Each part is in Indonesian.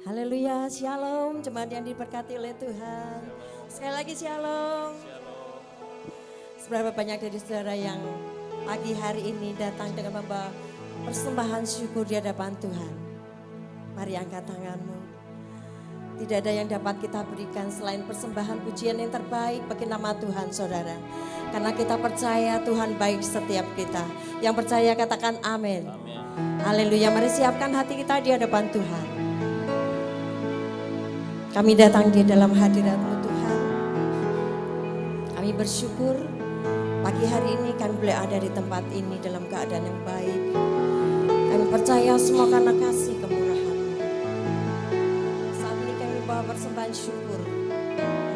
Haleluya, shalom, jemaat yang diberkati oleh Tuhan. Sekali lagi shalom. Seberapa banyak dari saudara yang pagi hari ini datang dengan membawa persembahan syukur di hadapan Tuhan. Mari angkat tanganmu. Tidak ada yang dapat kita berikan selain persembahan pujian yang terbaik bagi nama Tuhan, saudara. Karena kita percaya Tuhan baik setiap kita. Yang percaya katakan amin. Haleluya, mari siapkan hati kita di hadapan Tuhan. Kami datang di dalam hadirat-Mu Tuhan. Kami bersyukur pagi hari ini kami boleh ada di tempat ini dalam keadaan yang baik. Kami percaya semua karena kasih kemurahan-Mu. Saat ini kami bawa persembahan syukur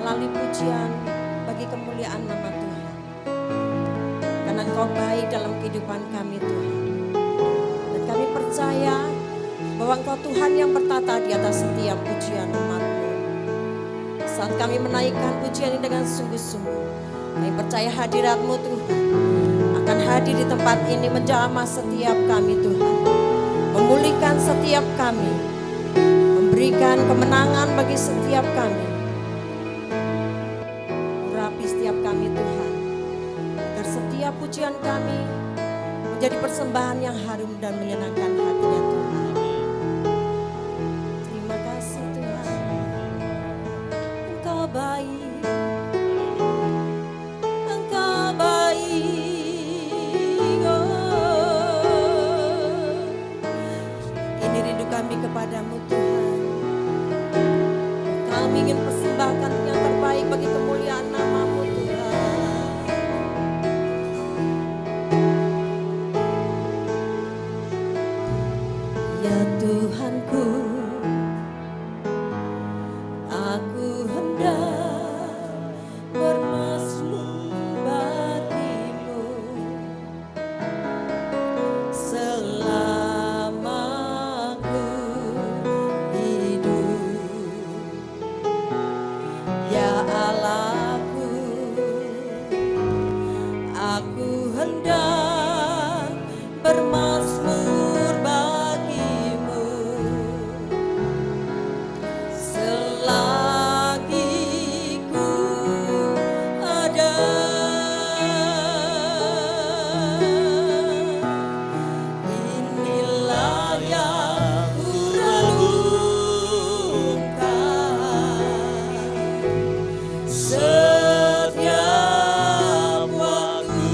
melalui pujian bagi kemuliaan nama Tuhan. Karena Engkau baik dalam kehidupan kami Tuhan. Dan kami percaya bahwa Engkau Tuhan yang bertata di atas setiap pujian umat-Mu. Saat kami menaikkan pujian ini dengan sungguh-sungguh, kami percaya hadirat-Mu Tuhan akan hadir di tempat ini menjamah setiap kami Tuhan. Memulihkan setiap kami, memberikan kemenangan bagi setiap kami. Urapi setiap kami Tuhan, agar setiap pujian kami menjadi persembahan yang harum dan menyenangkan hati-Nya Tuhan. Terima kasih Tuhan, Engkau baik, Engkau baik. Oh, ini rindu kami kepadamu Tuhan. Kami ingin persembahkan yang terbaik bagi kemuliaan nama-Mu Tuhan. Ya Tuhanku, aku hendak bermazmur bagimu selama ku hidup. Ya Allahku, aku hendak bermazmur bagimu selagi ku ada. Inilah yang ku renungkan setiap waktu.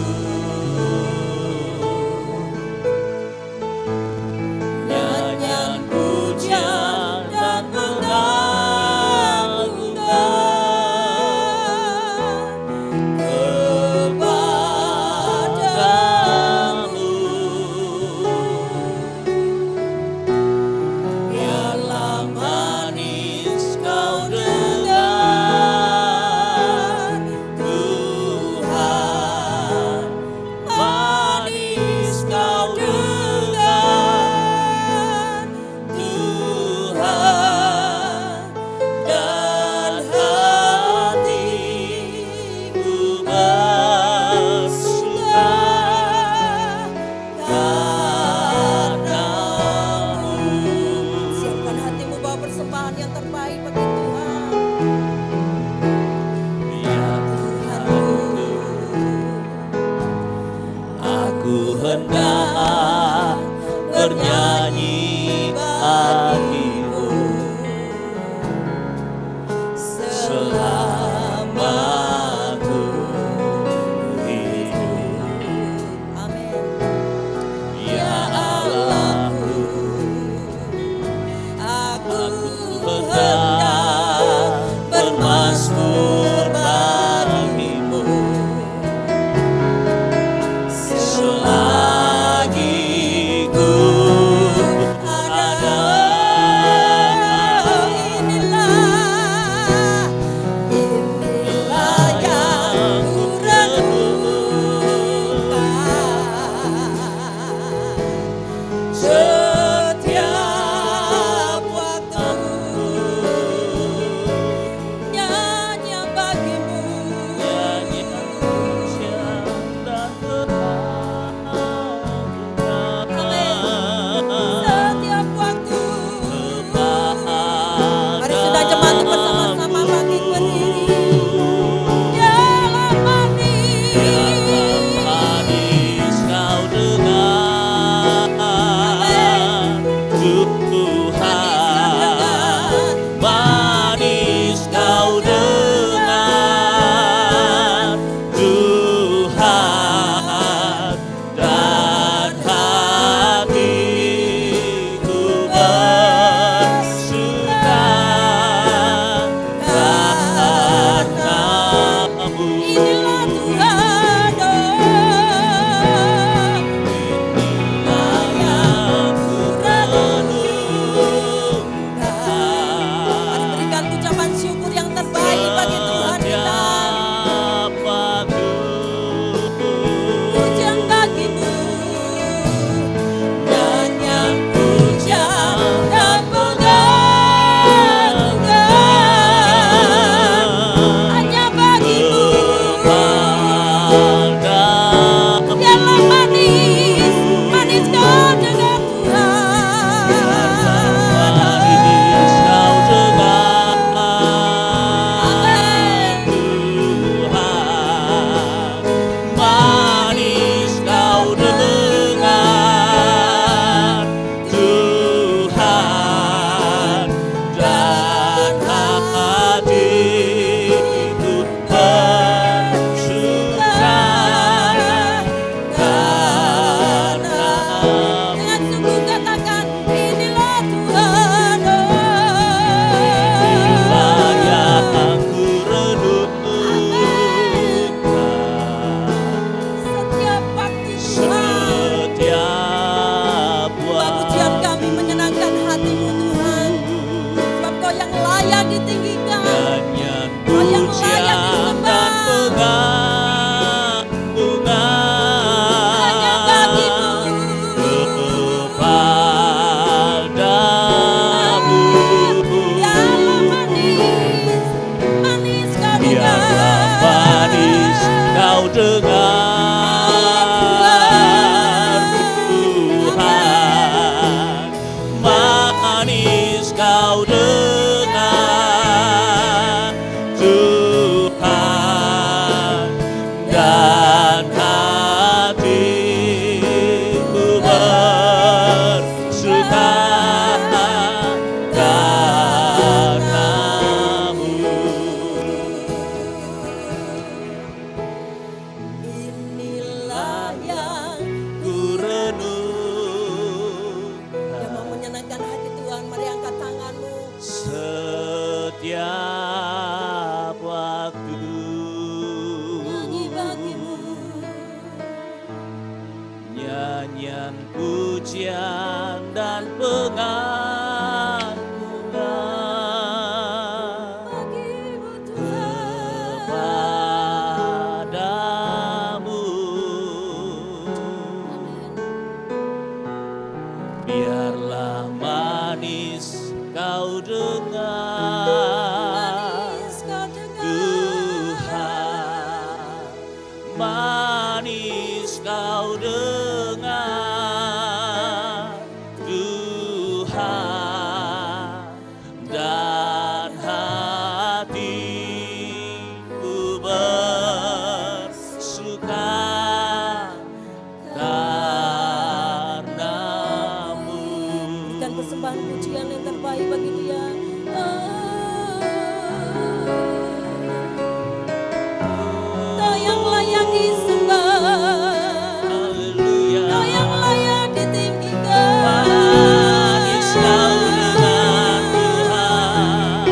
pujian dan pengagungan Bagimu Tuhan. kepadamu. Amin. Biarlah manis kau dengar, Manis kau dengar. Tuhan, manis kau dengar, Tuhan, dan hatiku bersuka karenamu. Dan persembahan pujian yang terbaik bagi Dia. Kau yang layak disembah, Haleluya. Kau yang layak ditinggikan. Manis kau dengar, Tuhan.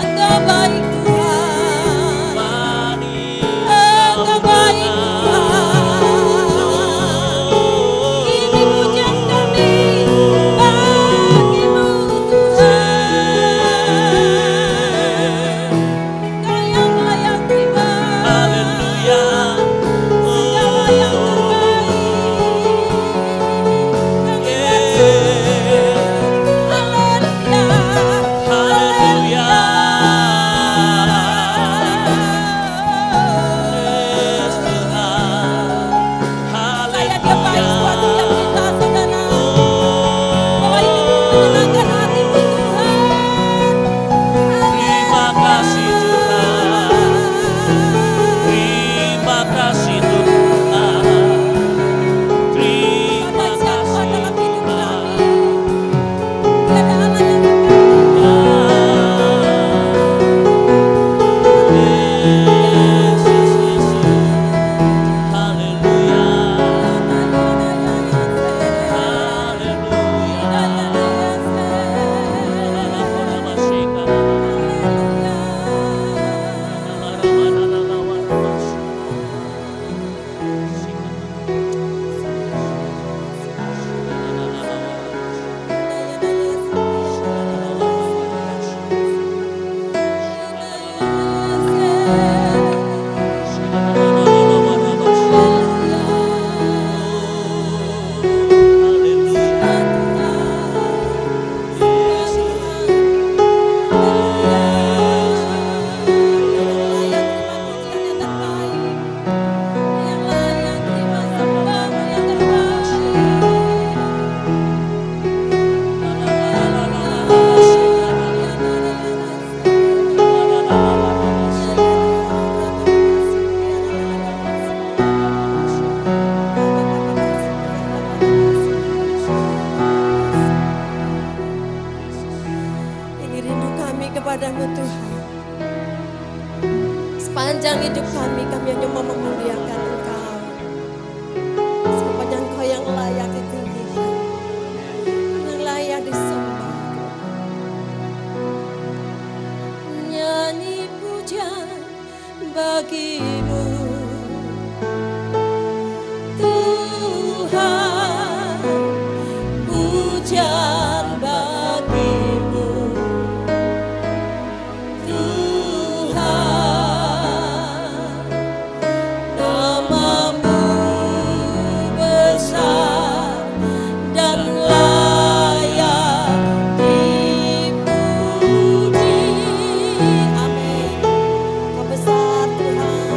Engkau baik Tuhan, Manis Engkau kau baik dengar. Tuhan. Ini pujian kami bagimu Tuhan. Kau yang layak disembah, Haleluya. segala yang terbaik kami bersyukur. Haleluya, Yes, Tuhan. Saya Dia baik buat Haleluya. setiap kita, saudara. Bahwa hidupmu menyenangkan hatimu Tuhan. Terima kasih Tuhan. Terima kasih Tuhan. Terima Bapak siap Tuhan kasih dalam hidup Tuhan. kami. Tiada Allah yang seperti Yes, yes, yes, yes. Haleluya. Ini rindu kami kepadamu Tuhan. Sepanjang hidup kami hanya mau memuliakan Engkau. Sepanjang Engkau yang layak ditinggikan, yang layak disembah. Nyanyi pujian bagimu Tuhan, pujian bagimu Tuhan, namamu besar dan layak dipuji. Amin. Kau besar Tuhan,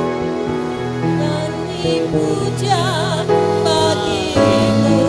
nyanyi pujian bagimu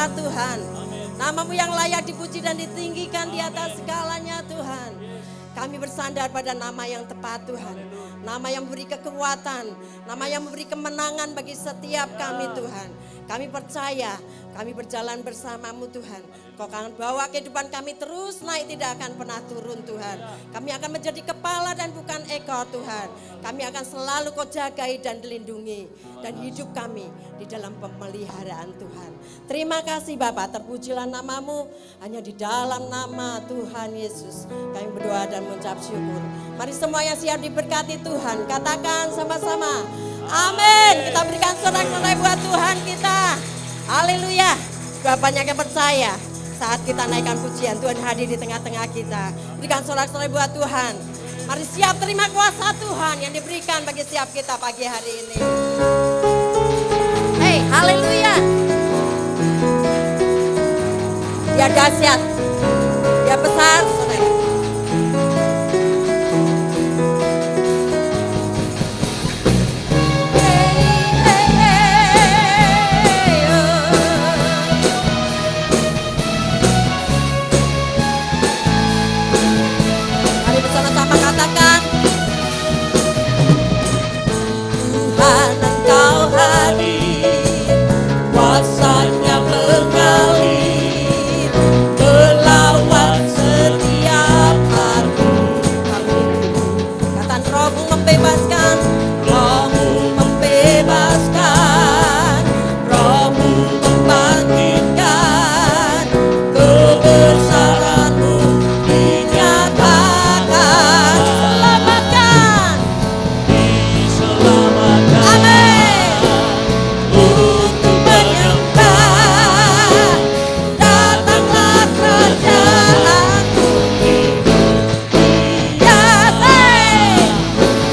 besar Tuhan. Nama-Mu yang layak dipuji dan ditinggikan di atas segalanya Tuhan. Kami bersandar pada nama yang tepat Tuhan. Nama yang memberi kekuatan, nama yang memberi kemenangan bagi setiap kami Tuhan. Kami percaya, kami berjalan bersama-Mu Tuhan. Kau akan bawa kehidupan kami terus naik, tidak akan pernah turun Tuhan. Kami akan menjadi kepala dan bukan ekor Tuhan. Kami akan selalu Kau jagai dan dilindungi. Dan hidup kami di dalam pemeliharaan Tuhan. Terima kasih Bapak, terpujilah nama-Mu. Hanya di dalam nama Tuhan Yesus kami berdoa dan mengucap syukur. Mari semua yang siap diberkati Tuhan, katakan sama-sama. Amin. Kita berikan sorak-sorai buat Tuhan kita. Haleluya. Banyak yang percaya saat kita naikkan pujian, Tuhan hadir di tengah-tengah kita. Berikan sorak-sorai buat Tuhan. Mari siap terima kuasa Tuhan yang diberikan bagi setiap kita pagi hari ini. Hey, haleluya. Dia dahsyat, dia besar, saudara. Kuasanya mengalir melawat setiap arti. Katakan Roh-Mu membebaskan, Roh-Mu membebaskan, Roh-Mu membangkitkan, kebesaran-Mu dinyatakan. Diselamatkan, amin. untuk menyembah. Datanglah kerajaan-Mu,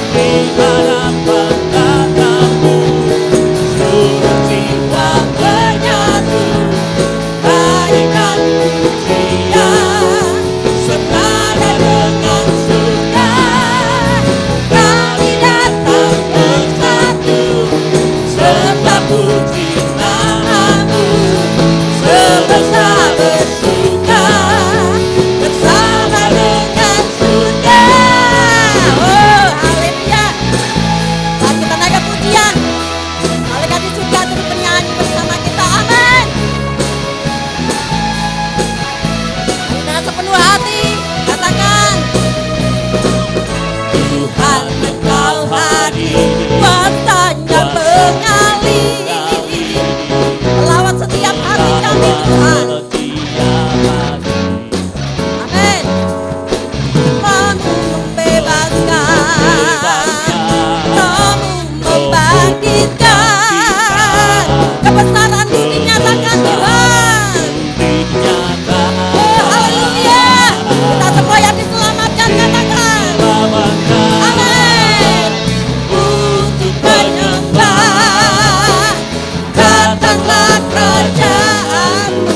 di hadapan tatamu, seluruh jiwa menyatu, naikkan pujian, senada dengan surga. Kami datang bersatu, serta puji nama-Mu, semesta bersuka, bersama dengan surga. Oh, haleluya. Saat kita naikkan pujian, malaikat di surga turut bernyanyi bersama kita. Amin. Dengan sepenuh hati, katakan Tuhan Engkau hadir, kuasanya mengalir melawat setiap hati kami Tuhan. setiap hati. Amin. Roh-Mu membebaskan, Roh-Mu membangkitkan, kebesaran-Mu dinyatakan Tuhan. Oh, haleluya. Kita semua yang diselamatkan katakan amin. Untuk menyembah, Datanglah kerajaan-Mu.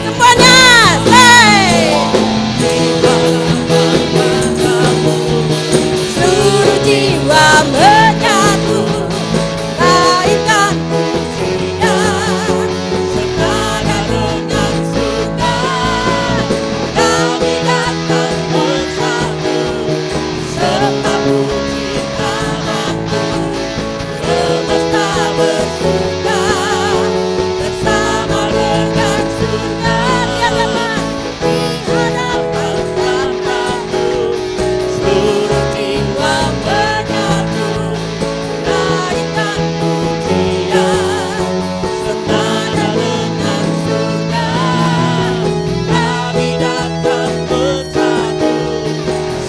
Semuanya, seluruh jiwa menyatu, naikkan pujian, senada dengan surga. Kami datang bersatu, serta puji nama-Mu, semesta bersuka, bersama dengan surga. Dia dapat di hadapan tatamu, seluruh jiwa menyatu, naikkan pujian, senada dengan surga. Kami datang bersatu,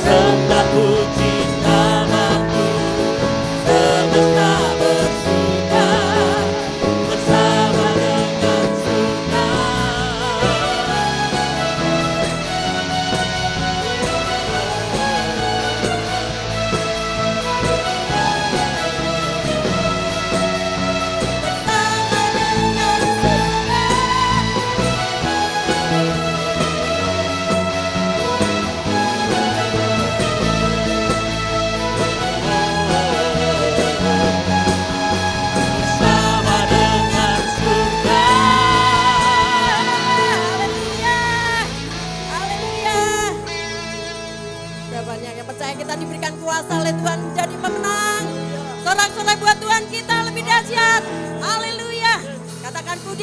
serta puji nama-Mu, semesta bersuka,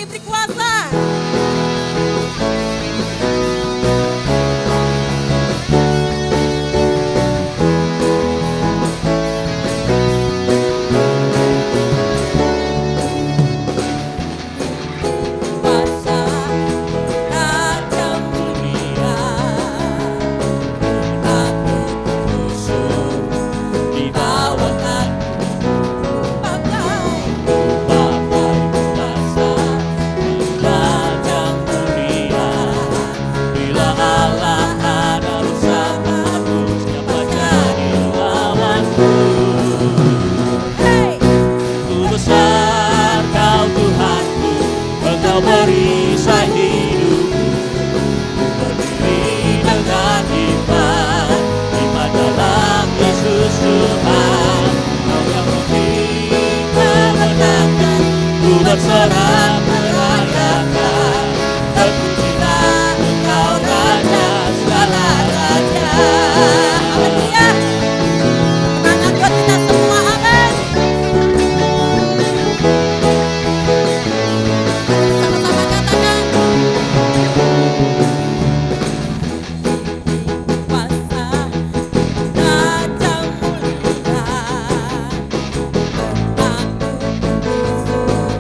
diberi kuasa. Kuasa Raja Mulia, aku kusuk di bawah kaki pakai kuasa Raja Mulia. Bila Allah ada bersamaku, siapa jadi lawanku? hey. Ku besar kau Tuhanku, Engkau perisai hidupku. Berdiri dengan iman dalam Yesus Tuhan. Kau yang memberi kemenangan, ku bersorak merayakan. Terpujilah Engkau Raja segala raja. Haleluya. Semangat buat kita semua, amin. Sama-sama katakan. Kuasa Raja Mulia, aku kusuk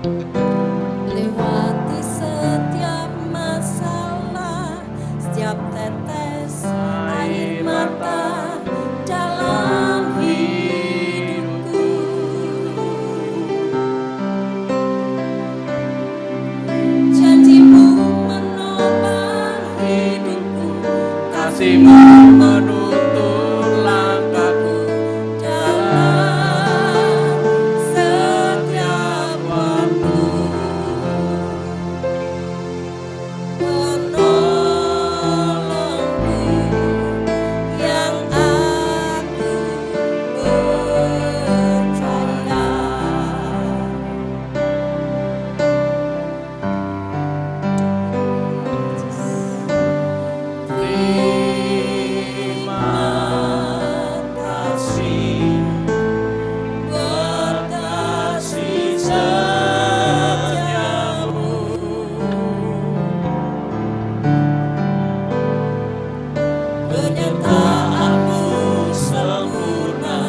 Lewati setiap masalah, setiap tetes air mata dalam hidupku. Janjimu menopang hidupku, Kasih-Mu menuntun langkahku dalam setiap waktu. Penolongku yang aku percaya. Terima kasih buat kasih setiamu. Penyertaanmu sempurna,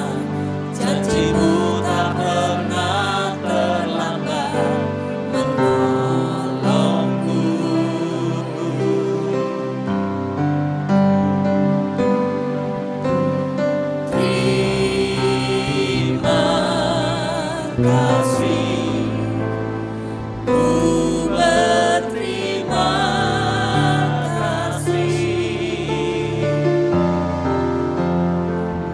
janji-Mu tak pernah terlambat menolongku. Terima kasih, ku berterima kasih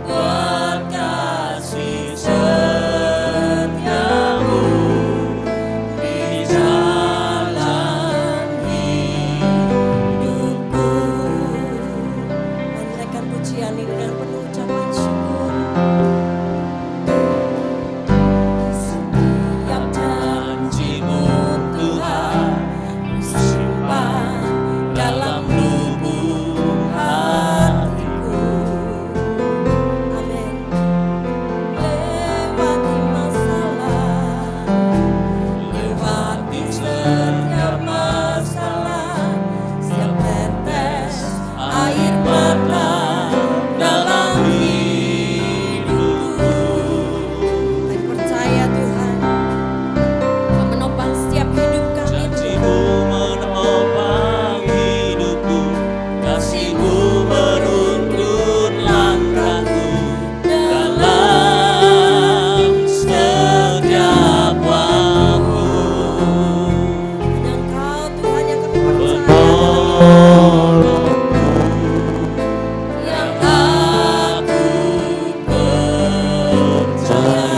buat kasih setiamu di dalam hidupku. Menaikkan pujian ini dengan penuh ucapan syukur. Setiap Janji-Mu Tuhan simpan dalam lubuk hatiku. amin. Lewati masalah, Lewati setiap masalah, setiap tetes air mata dalam hidupku. kami percaya Tuhan, Kau menopang setiap hidup kami. Janji-Mu menopang hidupku, kasih-Mu menuntun langkahku dalam setiap waktu. Hanya Engkau Tuhan yang kami percaya, Yang aku percaya.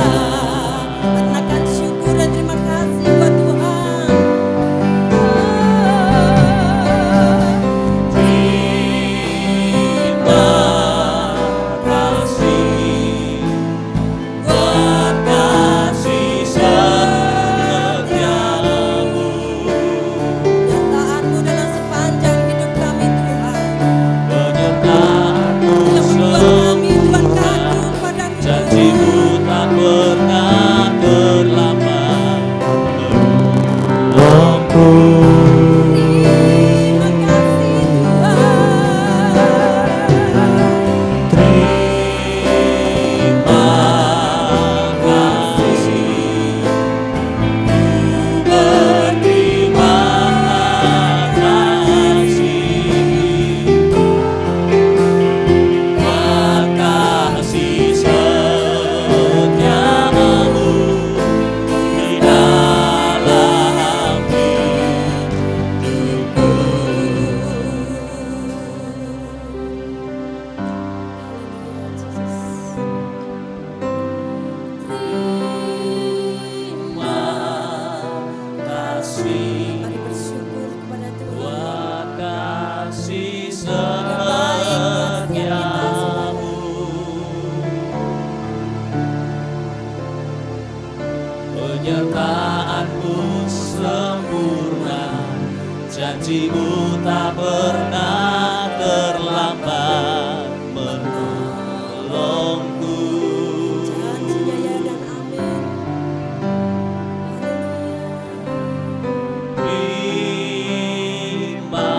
menaikkan syukur dan terima kasih buat Tuhan. Terima kasih buat kasih setiamu. Nyataanmu dalam sepanjang hidup kami Tuhan, Penyertaanmu yang membuat kami Tuhan sempurna, kagum padamu. janji-Mu tak pernah terlambat menolongku. Terima kasih Tuhan. Terima kasih, ku berterima kasih buat kasih setiamu di dalam hidupku. Terima kasih Mari bersyukur kepada Tuhan. buat kasih Yang baik buat setiap kita, setiamu. Penyertaanmu sempurna, janji-Mu tak pernah terlambat menolongku. Janjinya ya dan amin. Terima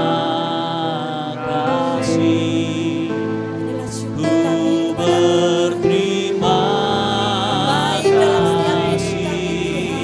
kasih, Inilah syukur ku kami kepada Tuhan. berterima Baik dalam setiap hidup kami, kasih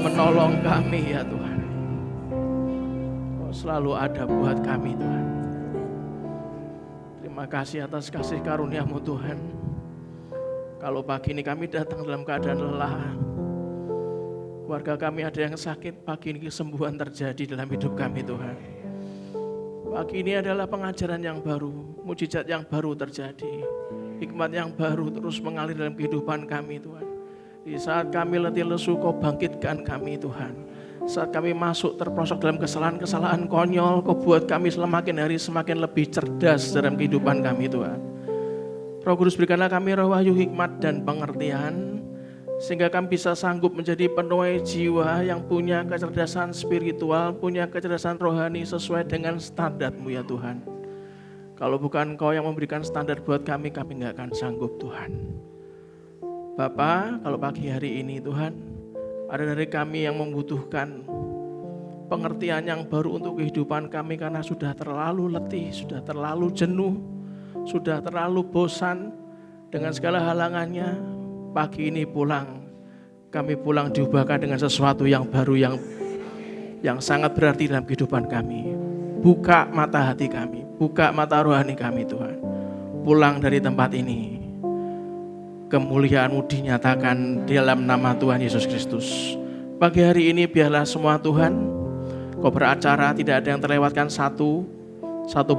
menolong kami ya Tuhan. Kau selalu ada buat kami Tuhan. Terima kasih atas kasih karunia-Mu Tuhan. Kalau pagi ini kami datang dalam keadaan lelah, keluarga kami ada yang sakit, pagi ini kesembuhan terjadi dalam hidup kami Tuhan. Pagi ini adalah pengajaran yang baru, mujizat yang baru terjadi, hikmat yang baru terus mengalir dalam kehidupan kami Tuhan. Di saat kami letih lesu, Kau bangkitkan kami Tuhan. Saat kami masuk terperosok dalam kesalahan-kesalahan konyol, Kau buat kami semakin hari semakin lebih cerdas dalam kehidupan kami Tuhan. Roh Kudus, berikanlah kami roh wahyu, hikmat dan pengertian, sehingga kami bisa sanggup menjadi penuai jiwa yang punya kecerdasan spiritual, punya kecerdasan rohani sesuai dengan standar-Mu ya Tuhan. Kalau bukan Kau yang memberikan standar buat kami nggak akan sanggup Tuhan. Bapa, kalau pagi hari ini Tuhan, ada dari kami yang membutuhkan pengertian yang baru untuk kehidupan kami karena sudah terlalu letih, sudah terlalu jenuh, sudah terlalu bosan dengan segala halangannya. Pagi ini kami pulang diubahkan dengan sesuatu yang baru yang sangat berarti dalam kehidupan kami. Buka mata hati kami, buka mata rohani kami Tuhan. Pulang dari tempat ini, kemuliaan-Mu dinyatakan dalam nama Tuhan Yesus Kristus. Pagi hari ini biarlah semua Tuhan, Kau beracara, tidak ada yang terlewatkan satu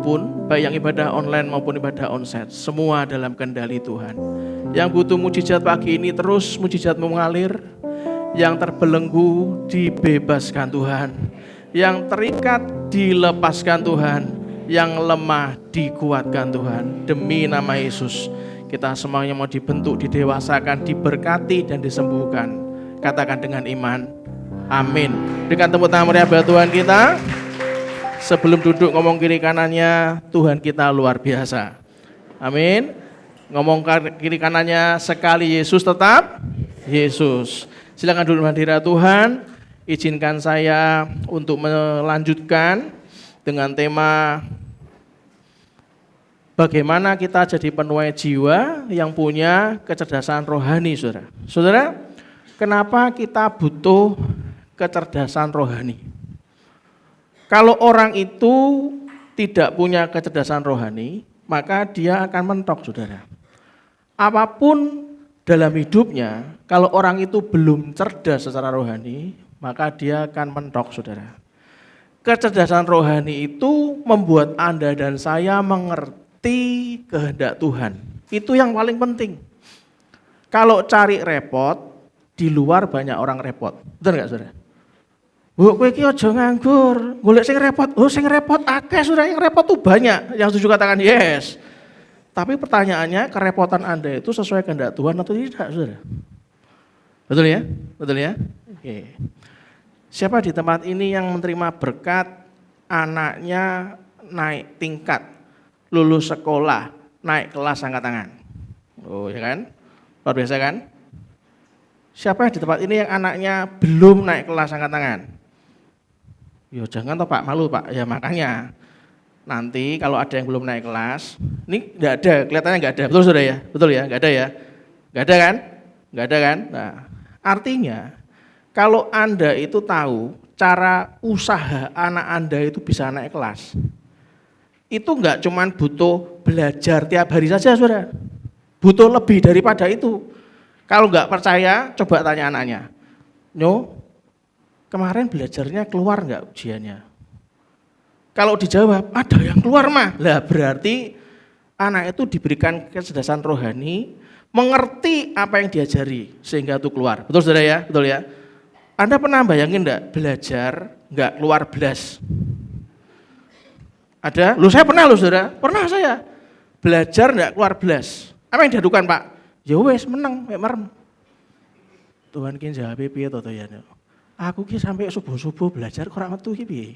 pun, baik yang ibadah online maupun ibadah onsite, semua dalam kendali Tuhan. Yang butuh mujizat pagi ini terus mujizat-Mu mengalir, yang terbelenggu dibebaskan Tuhan, yang terikat dilepaskan Tuhan, yang lemah dikuatkan Tuhan. Demi nama Yesus, kita semuanya mau dibentuk, didewasakan, diberkati dan disembuhkan. Katakan dengan iman, amin. Dengan tepuk tangan meriah buat Tuhan kita. Sebelum duduk ngomong kiri kanannya, Tuhan kita luar biasa. Amin. Ngomong kiri kanannya, sekali Yesus tetap Yesus. Silakan duduk hadirat Tuhan. Izinkan saya untuk melanjutkan dengan tema bagaimana kita jadi penuai jiwa yang punya kecerdasan rohani, saudara. Saudara, kenapa kita butuh kecerdasan rohani? Kalau orang itu tidak punya kecerdasan rohani, maka dia akan mentok, saudara. Apapun dalam hidupnya, kalau orang itu belum cerdas secara rohani, maka dia akan mentok, saudara. Kecerdasan rohani itu membuat Anda dan saya mengerti kehendak Tuhan. Itu yang paling penting. Kalau cari repot, di luar banyak orang repot. Betul nggak, saudara? Kowe iki aja nganggur, golek sing repot. Oh, sing repot akeh, saudara, yang repot tuh banyak. Yang setuju katakan yes. Tapi pertanyaannya, kerepotan Anda itu sesuai kehendak Tuhan atau tidak, saudara? Betul ya? Betul ya? Oke. Siapa di tempat ini yang menerima berkat anaknya naik tingkat, lulus sekolah, naik kelas, angkat tangan? Oh ya kan? Luar biasa kan? Siapa di tempat ini yang anaknya belum naik kelas, angkat tangan? Ya jangan toh Pak, malu Pak. Ya makanya nanti kalau ada yang belum naik kelas, ini enggak ada, kelihatannya enggak ada. Betul saudara ya? Betul ya? Enggak ada ya? Enggak ada kan? Enggak ada kan? Nah, artinya kalau Anda itu tahu cara usaha anak Anda itu bisa naik kelas, itu enggak cuman butuh belajar tiap hari saja, saudara. Butuh lebih daripada itu. Kalau enggak percaya, coba tanya anaknya. No, kemarin belajarnya keluar enggak ujiannya? Kalau dijawab, ada yang keluar mah. Lah berarti anak itu diberikan kecerdasan rohani, mengerti apa yang diajari sehingga itu keluar. Betul saudara ya? Betul ya? Anda pernah bayangin enggak belajar enggak keluar belas? Ada? Loh saya pernah loh saudara, pernah saya. Belajar enggak keluar belas. Apa yang diadukan Pak? Ya wes menang, mek merem. Tuhan ki jawabe piye to ya? Aku ki sampai subuh-subuh belajar kok ora metu ki piye?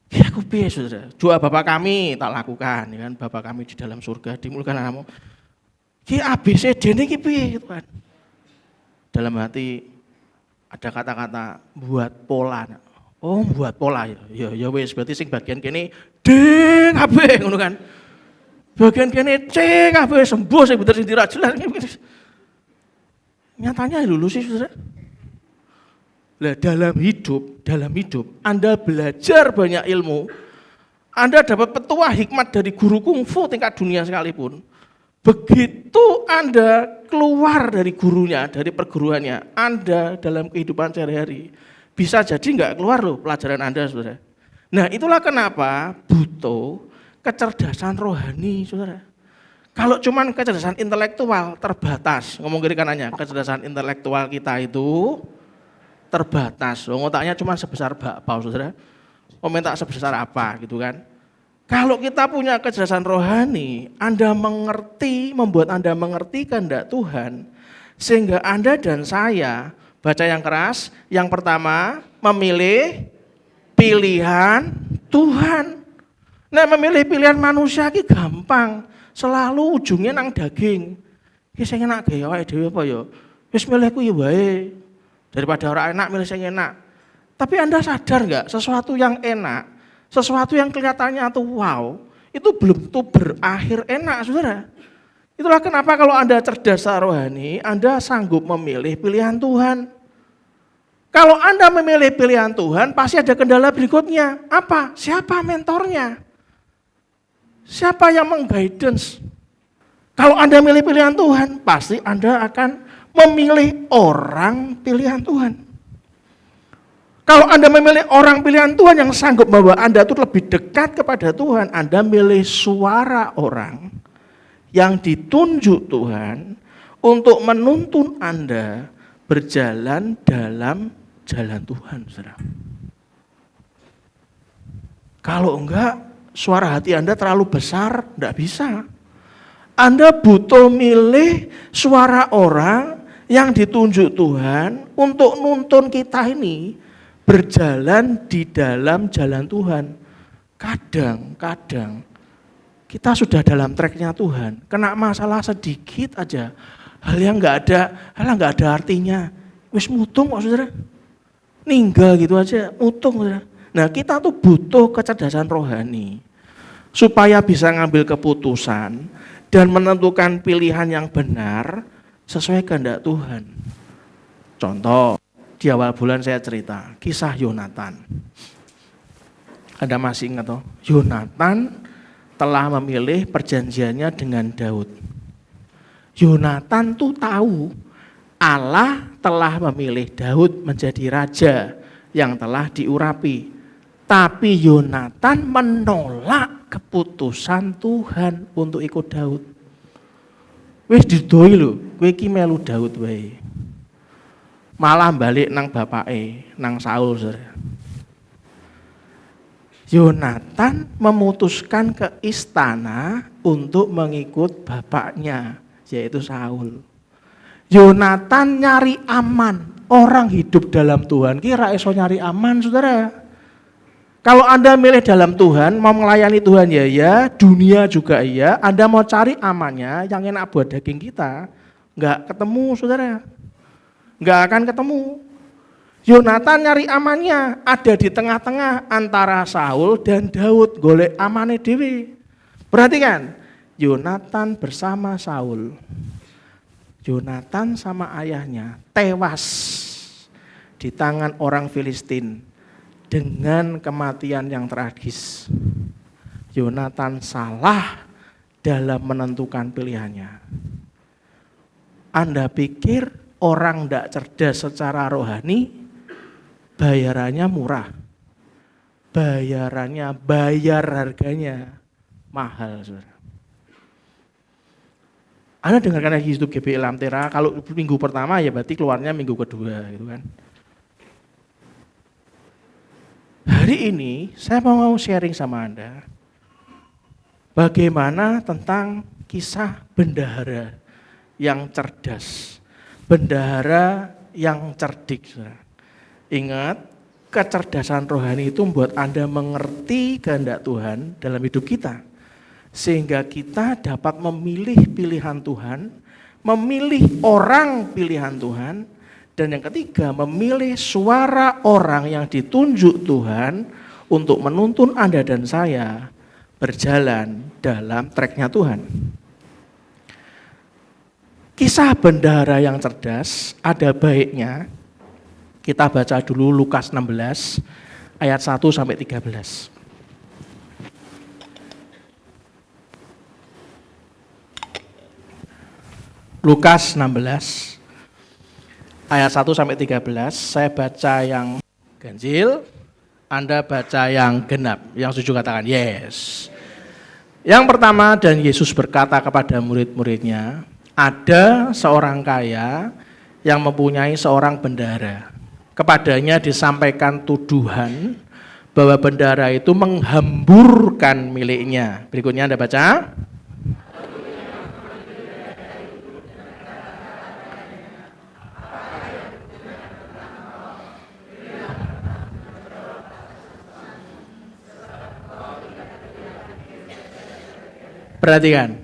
Ya aku piye saudara? Doa Bapa kami tak lakukan, ya kan? Bapa kami di dalam surga, dimulakan namamu. Ki ABCD ini ki piye Tuhan? Dalam hati ada kata-kata buat pola. Oh, buat pola ya. Ya wis berarti sing bagian kene ding kabeh ngono kan. Bagian kene cing kabeh sembuh sing bener sing tidak jelas. Nyatanya lulus sih saudara. Lah dalam hidup Anda belajar banyak ilmu, Anda dapat petuah hikmat dari guru kungfu tingkat dunia sekalipun. Begitu Anda keluar dari gurunya, dari perguruannya, Anda dalam kehidupan sehari-hari bisa jadi nggak keluar loh pelajaran Anda, saudara. Nah itulah kenapa butuh kecerdasan rohani, saudara. Kalau cuman kecerdasan intelektual terbatas, ngomong kiri kanannya, kecerdasan intelektual kita itu terbatas. Otaknya cuma sebesar bakpao, saudara. Minta sebesar apa gitu kan. Kalau kita punya kecerdasan rohani, Anda mengerti, membuat Anda mengerti kehendak Tuhan, sehingga Anda dan saya, baca yang keras, yang pertama memilih pilihan Tuhan. Nah memilih pilihan manusia ini gampang, selalu ujungnya nang daging. Ki sing enak gaya awake dhewe apa ya? Wis milihku ya wae. Daripada orang enak milih sing enak. Tapi Anda sadar enggak, sesuatu yang enak, sesuatu yang kelihatannya tuh wow, itu belum tentu berakhir enak, saudara. Itulah kenapa kalau Anda cerdas rohani, Anda sanggup memilih pilihan Tuhan. Kalau Anda memilih pilihan Tuhan, pasti ada kendala berikutnya. Apa? Siapa mentornya? Siapa yang meng-guidance? Kalau Anda memilih pilihan Tuhan, pasti Anda akan memilih orang pilihan Tuhan. Kalau Anda memilih orang pilihan Tuhan yang sanggup membawa Anda itu lebih dekat kepada Tuhan, Anda milih suara orang yang ditunjuk Tuhan untuk menuntun Anda berjalan dalam jalan Tuhan, saudara. Kalau enggak, suara hati Anda terlalu besar, enggak bisa. Anda butuh milih suara orang yang ditunjuk Tuhan untuk nuntun kita ini berjalan di dalam jalan Tuhan. Kadang-kadang kita sudah dalam tracknya Tuhan, kena masalah sedikit aja, hal yang nggak ada artinya, wis mutung kok, saudara, ninggal gitu aja, mutung, saudara. Nah kita tuh butuh kecerdasan rohani supaya bisa ngambil keputusan dan menentukan pilihan yang benar sesuai kehendak Tuhan. Contoh, di awal bulan saya cerita kisah Yonatan. Anda masih ingat toh? Yonatan telah memilih perjanjiannya dengan Daud. Yonatan tuh tahu Allah telah memilih Daud menjadi raja yang telah diurapi. Tapi Yonatan menolak keputusan Tuhan untuk ikut Daud. Wis didoi lho, kowe iki melu Daud wae. Malah balik nang bapake, nang Saul, saudara. Yonatan memutuskan ke istana untuk mengikut bapaknya, yaitu Saul. Yonatan nyari aman, orang hidup dalam Tuhan kira iso nyari aman, saudara. Kalau Anda milih dalam Tuhan, mau melayani Tuhan ya, dunia juga iya, Anda mau cari amannya yang enak buat daging kita, enggak ketemu, saudara. Enggak akan ketemu. Yonatan nyari amannya ada di tengah-tengah antara Saul dan Daud, golek amane dewe. Perhatikan, Yonatan bersama Saul. Yonatan sama ayahnya tewas di tangan orang Filistin dengan kematian yang tragis. Yonatan salah dalam menentukan pilihannya. Anda pikir orang tidak cerdas secara rohani, bayarannya murah. Bayar harganya mahal, saudara. Anda dengarkan lagi YouTube GBI Lamtera, kalau minggu pertama ya berarti keluarnya minggu kedua gitu kan. Hari ini saya mau sharing sama Anda bagaimana tentang kisah bendahara yang cerdas. Bendahara yang cerdik, saudara. Ingat, kecerdasan rohani itu membuat Anda mengerti kehendak Tuhan dalam hidup kita. Sehingga kita dapat memilih pilihan Tuhan, memilih orang pilihan Tuhan, dan yang ketiga, memilih suara orang yang ditunjuk Tuhan untuk menuntun Anda dan saya berjalan dalam tracknya Tuhan. Kisah bendahara yang cerdas ada baiknya Kita baca dulu Lukas 16 ayat 1 sampai 13. Lukas 16 ayat 1 sampai 13. Saya baca yang ganjil, Anda baca yang genap. Yang setuju katakan yes. Yang pertama, dan Yesus berkata kepada murid-muridnya, ada seorang kaya yang mempunyai seorang bendahara. Kepadanya disampaikan tuduhan bahwa bendahara itu menghamburkan miliknya. Berikutnya Anda baca. Perhatikan,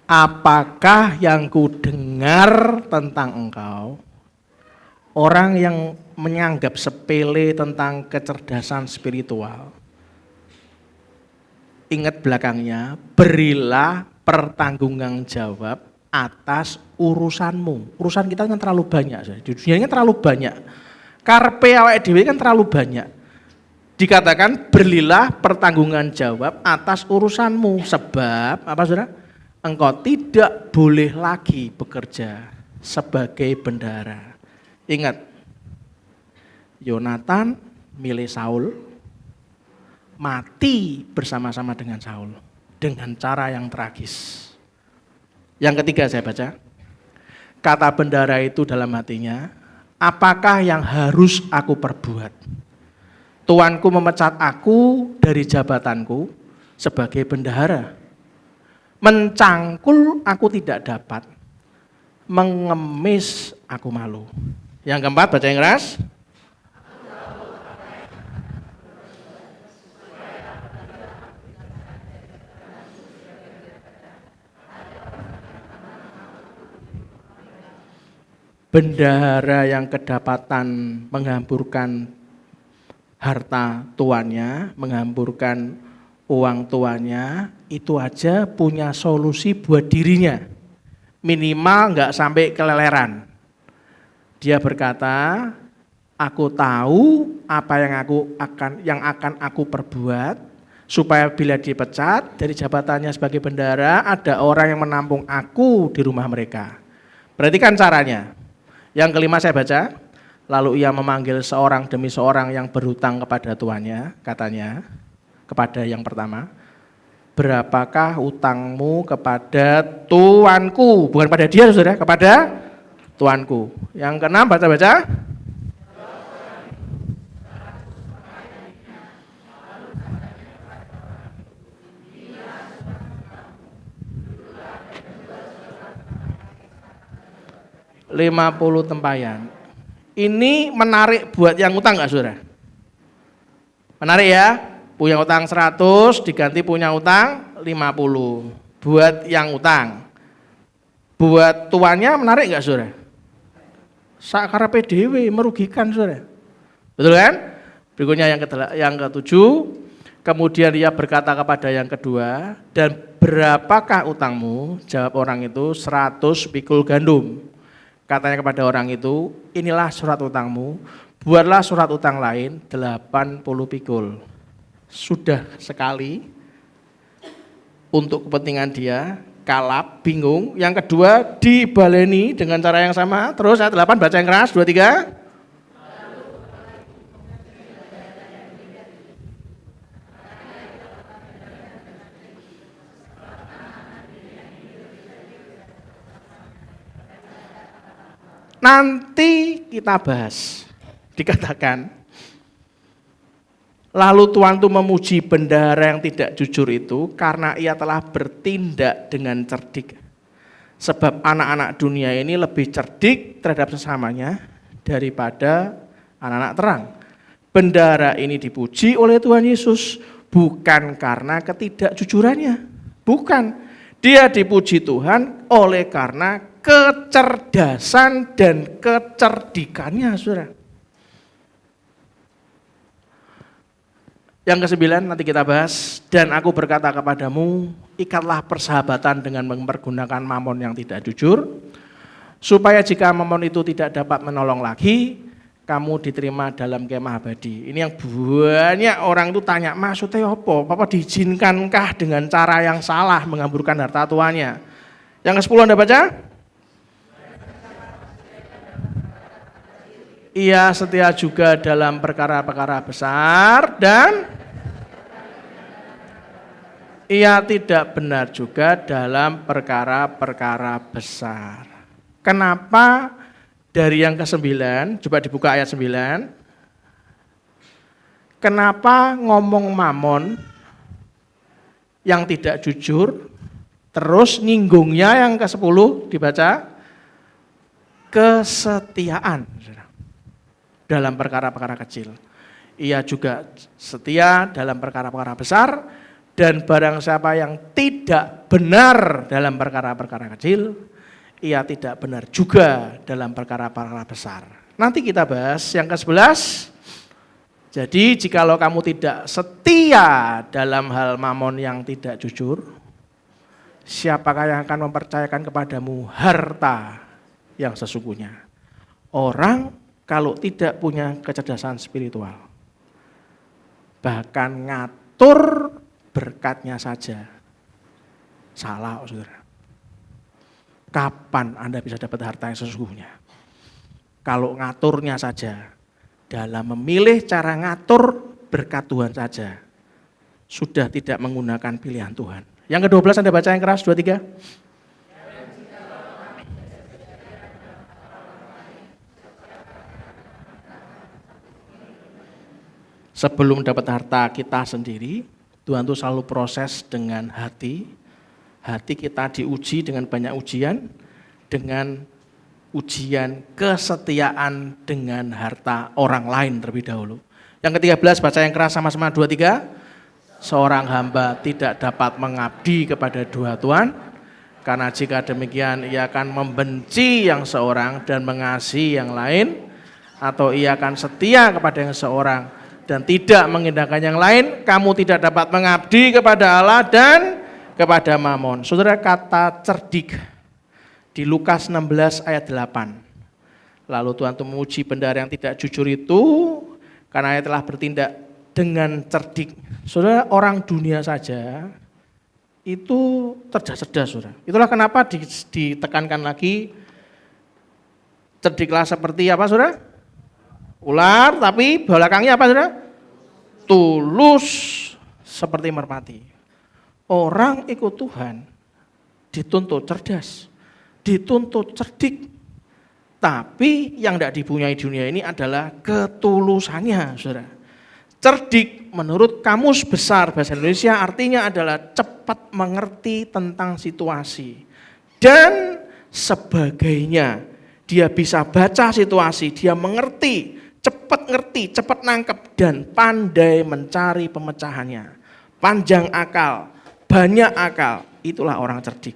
apakah yang kudengar tentang engkau, orang yang menganggap sepele tentang kecerdasan spiritual. Ingat belakangnya, berilah pertanggungan jawab atas urusanmu. Urusan kita kan terlalu banyak, di dunia ini kan terlalu banyak. Karpe awake dhewe kan terlalu banyak. Dikatakan berilah pertanggungan jawab atas urusanmu. Sebab, apa saudara? Engkau tidak boleh lagi bekerja sebagai bendahara. Ingat, Yonatan milih Saul, mati bersama-sama dengan Saul. Dengan cara yang tragis. Yang ketiga saya baca, kata bendahara itu dalam hatinya, apakah yang harus aku perbuat? Tuanku memecat aku dari jabatanku sebagai bendahara. Mencangkul aku tidak dapat, mengemis aku malu. Yang keempat, baca yang keras. Bendahara yang kedapatan menghamburkan harta tuannya, menghamburkan uang tuannya, itu aja punya solusi buat dirinya. Minimal enggak sampai keleleran. Dia berkata, aku tahu apa yang akan aku perbuat, supaya bila dipecat dari jabatannya sebagai bendahara, ada orang yang menampung aku di rumah mereka. Perhatikan caranya. Yang kelima saya baca. Lalu ia memanggil seorang demi seorang yang berhutang kepada tuannya, katanya kepada yang pertama, berapakah utangmu kepada tuanku? Bukan pada dia saudara, kepada tuanku. Yang keenam baca-baca. $50 tempayan. Ini menarik buat yang utang enggak saudara? Menarik ya? Punya utang 100 diganti punya utang 50. Buat yang utang. Buat tuannya menarik enggak saudara? Sakarepe dhewe merugikan saudara. Betul kan? Berikutnya yang ketujuh. Kemudian dia berkata kepada yang kedua, dan berapakah utangmu? Jawab orang itu 100 pikul gandum. Katanya kepada orang itu, inilah surat utangmu, buatlah surat utang lain 80 pikul. Sudah sekali untuk kepentingan dia, kalap, bingung. Yang kedua dibaleni dengan cara yang sama. Terus ayat 8 baca yang keras, 2, 3. Nanti kita bahas. Dikatakan, lalu Tuhan itu memuji bendahara yang tidak jujur itu karena ia telah bertindak dengan cerdik. Sebab anak-anak dunia ini lebih cerdik terhadap sesamanya daripada anak-anak terang. Bendahara ini dipuji oleh Tuhan Yesus bukan karena ketidakjujurannya. Bukan. Dia dipuji Tuhan oleh karena kecerdasan dan kecerdikannya, saudara. Yang ke-9 nanti kita bahas. Dan aku berkata kepadamu, ikatlah persahabatan dengan mempergunakan mamon yang tidak jujur, supaya jika mamon itu tidak dapat menolong lagi, kamu diterima dalam kemah abadi. Ini yang banyak orang itu tanya, maksudnya apa? Papa diizinkankah dengan cara yang salah mengamburkan harta tuannya? Yang ke-10 Anda baca? Ia setia juga dalam perkara-perkara besar dan ia tidak benar juga dalam perkara-perkara besar. Kenapa? Dari yang ke-9, coba dibuka ayat 9. Kenapa ngomong mamon yang tidak jujur, terus nyinggungnya yang ke-10 dibaca kesetiaan dalam perkara-perkara kecil. Ia juga setia dalam perkara-perkara besar, dan barang siapa yang tidak benar dalam perkara-perkara kecil, ia tidak benar juga dalam perkara-perkara besar. Nanti kita bahas yang ke-11. Jadi jikalau kamu tidak setia dalam hal mamon yang tidak jujur, siapakah yang akan mempercayakan kepadamu harta yang sesungguhnya? Orang kalau tidak punya kecerdasan spiritual, bahkan ngatur berkatnya saja salah, saudara. Kapan Anda bisa dapat harta yang sesungguhnya? Kalau ngaturnya saja, dalam memilih cara ngatur berkat Tuhan saja, sudah tidak menggunakan pilihan Tuhan. Yang ke-12 Anda baca yang keras, 2, 3. Sebelum dapat harta kita sendiri, Tuhan itu selalu proses dengan hati. Hati kita diuji dengan banyak ujian, dengan ujian kesetiaan dengan harta orang lain terlebih dahulu. Yang ke-13 baca yang keras sama-sama, 2, 3. Seorang hamba tidak dapat mengabdi kepada dua tuan, karena jika demikian ia akan membenci yang seorang dan mengasihi yang lain, atau ia akan setia kepada yang seorang dan tidak mengindahkan yang lain. Kamu tidak dapat mengabdi kepada Allah dan kepada mamon. Saudara, kata cerdik di Lukas 16 ayat 8. Lalu Tuhan itu memuji bendahara yang tidak jujur itu karena ia telah bertindak dengan cerdik. Saudara, orang dunia saja itu cerdas-cerdas, saudara. Itulah kenapa ditekankan lagi, cerdiklah seperti apa, saudara? Ular, tapi belakangnya apa, saudara? Tulus seperti merpati. Orang ikut Tuhan dituntut cerdas, dituntut cerdik. Tapi yang tidak dipunyai dunia ini adalah ketulusannya, saudara. Cerdik menurut Kamus Besar Bahasa Indonesia artinya adalah cepat mengerti tentang situasi dan sebagainya. Dia bisa baca situasi, dia mengerti, cepat nangkep, dan pandai mencari pemecahannya. Panjang akal, banyak akal, itulah orang cerdik.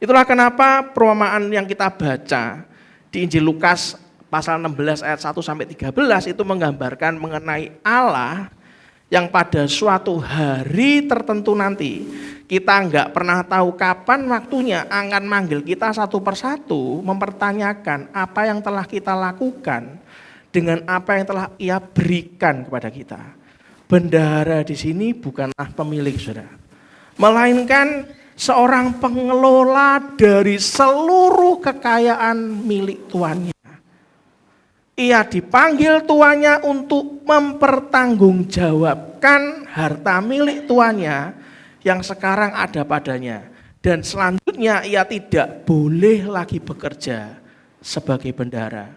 Itulah kenapa perumpamaan yang kita baca di Injil Lukas pasal 16 ayat 1 sampai 13 itu menggambarkan mengenai Allah yang pada suatu hari tertentu nanti, kita enggak pernah tahu kapan waktunya, akan manggil kita satu persatu, mempertanyakan apa yang telah kita lakukan dengan apa yang telah Ia berikan kepada kita. Bendahara di sini bukanlah pemilik, saudara, melainkan seorang pengelola dari seluruh kekayaan milik tuannya. Ia dipanggil tuannya untuk mempertanggungjawabkan harta milik tuannya yang sekarang ada padanya. Dan selanjutnya ia tidak boleh lagi bekerja sebagai bendahara.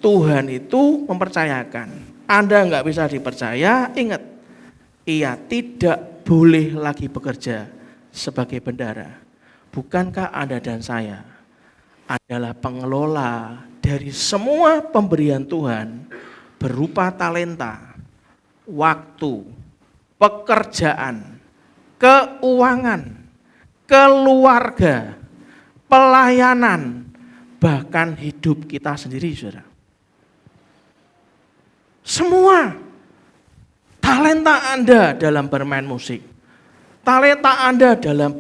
Tuhan itu mempercayakan. Anda enggak bisa dipercaya, ingat, ia tidak boleh lagi bekerja sebagai bendahara. Bukankah Anda dan saya adalah pengelola dari semua pemberian Tuhan berupa talenta, waktu, pekerjaan, keuangan, keluarga, pelayanan, bahkan hidup kita sendiri, saudara. Semua talenta Anda dalam bermain musik, talenta Anda dalam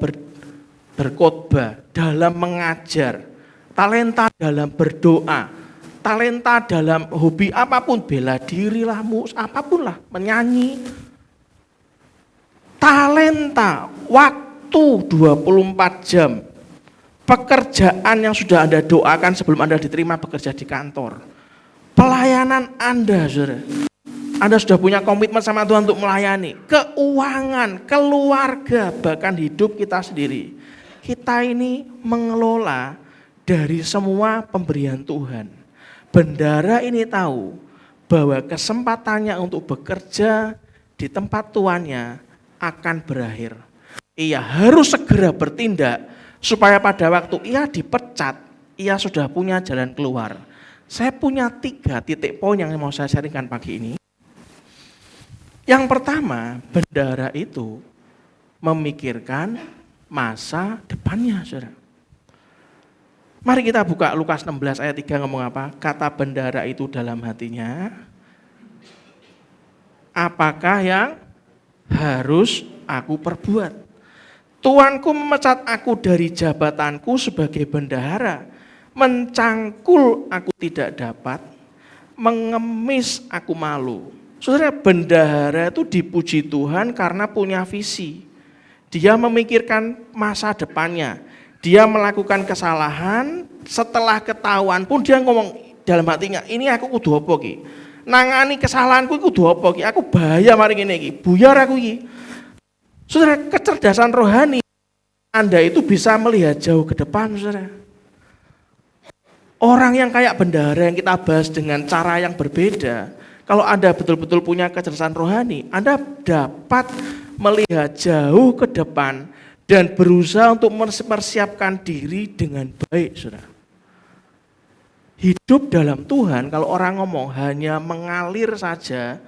berkhotbah, dalam mengajar, talenta dalam berdoa, talenta dalam hobi apapun, bela diri lah, apapun lah, menyanyi. Talenta, waktu 24 jam, pekerjaan yang sudah Anda doakan sebelum Anda diterima bekerja di kantor. Pelayanan Anda, saudara. Anda sudah punya komitmen sama Tuhan untuk melayani. Keuangan, keluarga, bahkan hidup kita sendiri. Kita ini mengelola dari semua pemberian Tuhan. Bendara ini tahu bahwa kesempatannya untuk bekerja di tempat tuannya akan berakhir. Ia harus segera bertindak supaya pada waktu ia dipecat, ia sudah punya jalan keluar. Saya punya 3 titik poin yang mau saya sharingkan pagi ini. Yang pertama, bendara itu memikirkan masa depannya, saudara. Mari kita buka Lukas 16 ayat 3 ngomong apa? Kata bendara itu dalam hatinya, apakah yang harus aku perbuat? Tuanku memecat aku dari jabatanku sebagai bendahara, mencangkul aku tidak dapat, mengemis aku malu. Saudara, bendahara itu dipuji Tuhan karena punya visi. Dia memikirkan masa depannya. Dia melakukan kesalahan, setelah ketahuan pun dia ngomong dalam hatinya, ini aku kudu apa ki? Nangani kesalahanku kudu apa ki? Aku bahaya mari ngene iki, buyar aku iki. Saudara, kecerdasan rohani Anda itu bisa melihat jauh ke depan, saudara. Orang yang kayak bendahara yang kita bahas dengan cara yang berbeda, kalau Anda betul-betul punya kecerdasan rohani, Anda dapat melihat jauh ke depan dan berusaha untuk mempersiapkan diri dengan baik, saudara. Hidup dalam Tuhan, kalau orang ngomong hanya mengalir saja,